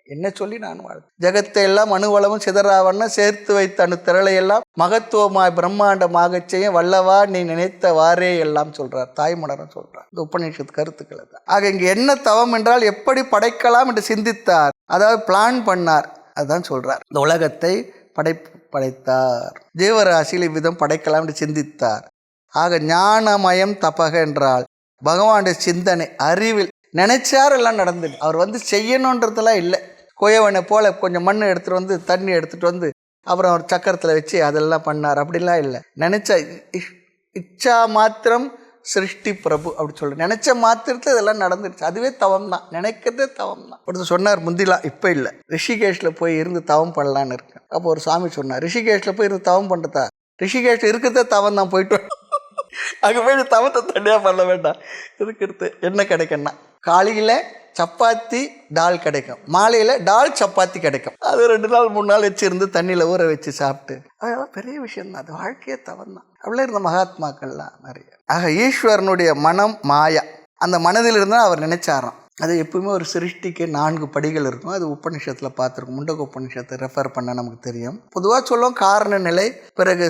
என்ன சொல்லி நான் வாழ்த்து. ஜெகத்தை எல்லாம் அணுவளவும் சிதறாவண்ண சேர்த்து வைத்த அணு திரளையெல்லாம் மகத்துவமாய் பிரம்மாண்டமாக செய்ய வல்லவா நீ நினைத்தவாறே எல்லாம் சொல்றார். தாய்மலரும் சொல்றார். இந்த உபநிஷத்து கருத்துக்களை தான். ஆக இங்கே என்ன தவம் என்றால் எப்படி படைக்கலாம் என்று சிந்தித்தார், அதாவது பிளான் பண்ணார். அதுதான் சொல்றார். இந்த உலகத்தை படைத்தார், ஜீவராசியில் இவ்விதம் படைக்கலாம் என்று சிந்தித்தார். ஆக ஞானமயம் தபக என்றால் பகவானுடைய சிந்தனை, அறிவில் நினைச்சார் எல்லாம் நடந்தது. அவர் செய்யணுன்றதுலாம் இல்லை. கோயவனை போல கொஞ்சம் மண் எடுத்துகிட்டு வந்து தண்ணி எடுத்துகிட்டு வந்து அப்புறம் அவர் சக்கரத்தில் வச்சு அதெல்லாம் பண்ணார், அப்படிலாம் இல்லை. நினச்ச இச்சா மாத்திரம் சிருஷ்டி பிரபு அப்படி சொல்ல, நினச்ச மாத்திரத்தில் இதெல்லாம் நடந்துருச்சு. அதுவே தவம் தான், நினைக்கிறதே தவம் தான். ஒருத்தர் சொன்னார் முந்திலாம், இப்போ இல்லை, ரிஷிகேஷில் போய் இருந்து தவம் பண்ணலான்னு இருக்கேன். அப்போ ஒரு சாமி சொன்னார், ரிஷிகேஷில் போய் இருந்து தவம் பண்ணுறதா? ரிஷிகேஷில் இருக்கிறதே தவம் தான், போயிட்டு அங்கே போய் தவத்தை தனியாக பண்ண வேண்டாம். இருக்கிறது என்ன கிடைக்கும்னா, காலையில் சப்பாத்தி டால் கிடைக்கும், மாலையில் டால் சப்பாத்தி கிடைக்கும். அது 2 நாள் 3 நாள் வச்சுருந்து தண்ணியில் ஊற வச்சு சாப்பிட்டு, அதெல்லாம் பெரிய விஷயம்தான். அது வாழ்க்கையே தவம் தான். அவ்வளோ இருந்த மகாத்மாக்கள்லாம் நிறைய. ஆக ஈஸ்வரனுடைய மனம் மாயா, அந்த மனதில் இருந்தால் அவர் நினைச்சாராம். அது எப்பவுமே ஒரு சிருஷ்டிக்கு 4 படிகள் இருக்கும். அது உபநிஷத்தில் பார்த்துருக்கோம். முண்டக உபநிஷத்தை ரெஃபர் பண்ண நமக்கு தெரியும். பொதுவாக சொல்லுவோம் காரண நிலை, பிறகு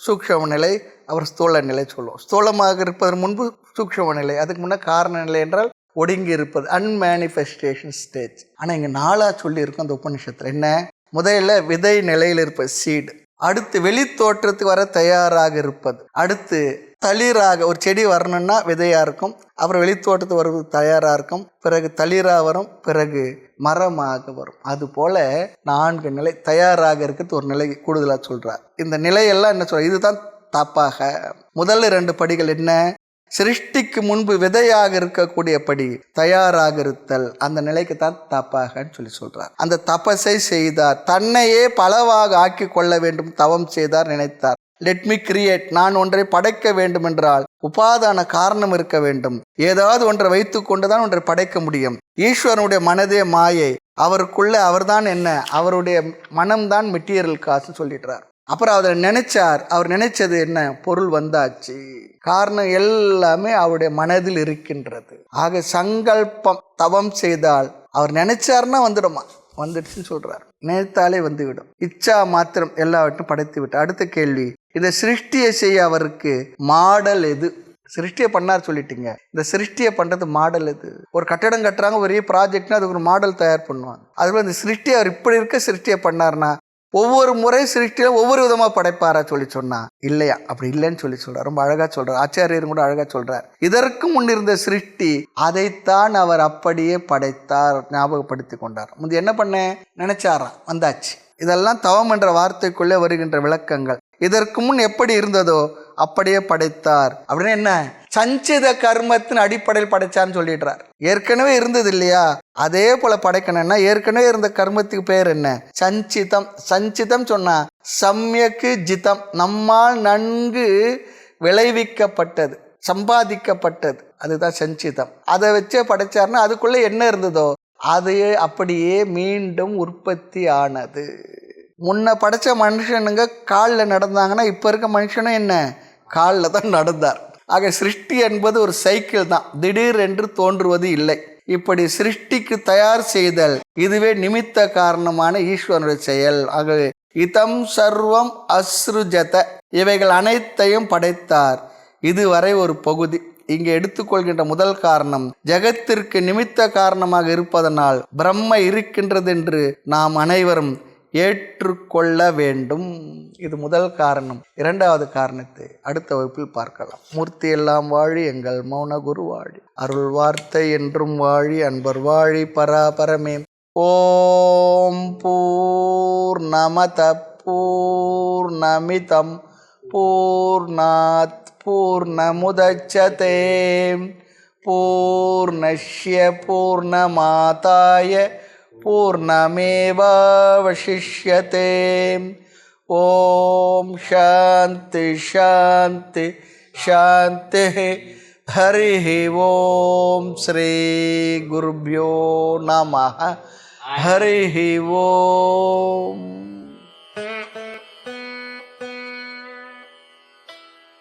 சூக்ஷ்ம நிலை, அவர் ஸ்தூல நிலை சொல்லுவோம். ஸ்தூலமாக இருப்பதற்கு முன்பு சூக்ஷ்ம நிலை, அதுக்கு முன்னே காரண நிலை என்றால் ஒடுங்கி இருப்பது, அன்மேனிஃபெஸ்டேஷன் ஸ்டேஜ். ஆனால் இங்கே 4 சொல்லியிருக்கோம் அந்த உபநிஷத்தில். என்ன? முதல்ல விதை நிலையில் இருப்பது சீடு, அடுத்து வெளி தோற்றத்துக்கு வர தயாராக இருப்பது, அடுத்து தளிராக, ஒரு செடி வரணும்னா விதையாக இருக்கும், அப்புறம் வெளித்தோட்டத்துக்கு வருவது தயாராக இருக்கும், பிறகு தளிராக வரும், பிறகு மரமாக வரும். அதுபோல் 4 நிலை தயாராக இருக்கிறது ஒரு நிலை கூடுதலாக சொல்கிறார். இந்த நிலையெல்லாம் என்ன சொல்ற, இதுதான் தப்பாக. முதல்ல 2 படிகள் என்ன? சிருஷ்டிக்கு முன்பு விதையாக இருக்கக்கூடிய படி தயாராக இருத்தல், அந்த நிலைக்கு தான் தப்பாகன்னு சொல்றார். அந்த தபஸை செய்தார், தன்னையே பலவாக ஆக்கி கொள்ள வேண்டும், தவம் செய்தார், நினைத்தார். லெட் மீ கிரியேட், நான் ஒன்றை படைக்க வேண்டும் என்றால் உபாதான காரணம் இருக்க வேண்டும். ஏதாவது ஒன்றை வைத்து கொண்டுதான் ஒன்றை படைக்க முடியும். ஈஸ்வரனுடைய மனதே மாயை, அவருக்குள்ள அவர்தான் என்ன, அவருடைய மனம்தான் மெட்டீரியல் காசுன்னு சொல்லிடுறார். அப்புறம் அவர் நினைச்சார், அவர் நினைச்சது என்ன? பொருள் வந்தாச்சு. காரணம் எல்லாமே அவருடைய மனதில் இருக்கின்றது. ஆக சங்கல்பம், தவம் செய்தால் அவர் நினைச்சார்னா வந்துடுமா, வந்துடுச்சுன்னு சொல்றார். நினைத்தாலே வந்துவிடும். இச்சா மாத்திரம் எல்லாவற்றையும் படைத்து விட்டு. அடுத்த கேள்வி, இந்த சிருஷ்டியை செய்ய அவருக்கு மாடல் எது? சிருஷ்டியை பண்ணார் சொல்லிட்டீங்க, இந்த சிருஷ்டியை பண்ணுறது மாடல் எது? ஒரு கட்டடம் கட்டுறாங்க, ஒரே ப்ராஜெக்ட்னா அதுக்கு ஒரு மாடல் தயார் பண்ணுவாங்க. அதுபோல் இந்த சிருஷ்டியை அவர் இப்படி இருக்க சிருஷ்டியை பண்ணார்னா ஒவ்வொரு முறை சிருஷ்டியில் ஒவ்வொரு விதமாக படைப்பாரா சொன்னா இல்லையா? அப்படி இல்லைன்னு சொல்றார். ரொம்ப அழகா சொல்றார். ஆச்சாரியரும் கூட அழகா சொல்றார். இதற்கு முன்னிருந்த சிருஷ்டி அதைத்தான் அவர் அப்படியே படைத்தார், ஞாபகப்படுத்தி கொண்டார். முந்தைய என்ன பண்ண நினைச்சாராம், வந்தாச்சு. இதெல்லாம் தவம் என்ற வார்த்தைக்குள்ளே வருகின்ற விளக்கங்கள். இதற்கு முன் எப்படி இருந்ததோ அப்படியே படைத்தார். அப்படின்னா என்ன? சஞ்சித கர்மத்தின் அடிப்படையில் படைச்சான்னு சொல்லிடுறார். ஏற்கனவே இருந்தது இல்லையா, அதே போல படைக்கணும்னா ஏற்கனவே இருந்த கர்மத்துக்கு பேர் என்ன? சஞ்சிதம். சஞ்சிதம் சொன்னா சம்யக்கு ஜிதம், நம்மால் நன்கு விளைவிக்கப்பட்டது, சம்பாதிக்கப்பட்டது, அதுதான் சஞ்சிதம். அதை வச்சே படைச்சார்னா அதுக்குள்ளே என்ன இருந்ததோ அது அப்படியே மீண்டும் உற்பத்தி ஆனது. முன்ன படைச்ச மனுஷனுங்க காலில் நடந்தாங்கன்னா இப்போ இருக்க மனுஷனும் என்ன காலில் தான் நடந்தார். ஆக சிருஷ்டி என்பது ஒரு சைக்கிள் தான், திடீர் என்று தோன்றுவது இல்லை. இப்படி சிருஷ்டிக்கு தயார் செய்தல் இதுவே நிமித்த காரணமான ஈஸ்வரனுடைய செயல். ஆகவே இதம் சர்வம் அஸ்ருஜத, இவைகள் அனைத்தையும் படைத்தார். இதுவரை ஒரு பகுதி. இங்கே எடுத்துக்கொள்கின்ற முதல் காரணம் ஜகத்திற்கு நிமித்த காரணமாக இருப்பதனால் பிரம்ம இருக்கின்றது என்று நாம் அனைவரும் ஏற்றுக்கொள்ள வேண்டும். இது முதல் காரணம். இரண்டாவது காரணத்தை அடுத்த வகுப்பில் பார்க்கலாம். மூர்த்தி எல்லாம் வாழி எங்கள் மௌன குரு வாழி, அருள் வார்த்தை என்றும் வாழி, அன்பர் வாழி, பராபரமே. ஓம் பூர்ணமத பூர்ணமிதம் பூர்ணாத் பூர்ணமுதச்யதே பூர்ணஸ்ய பூர்ணமாதாய பூர்ணமேவாவசிஷ்யதே. ஓம் சாந்தி சாந்தி சாந்தி. ஹரி ஓம் ஸ்ரீ குருப்யோ நமः. ஹரி ஓம்.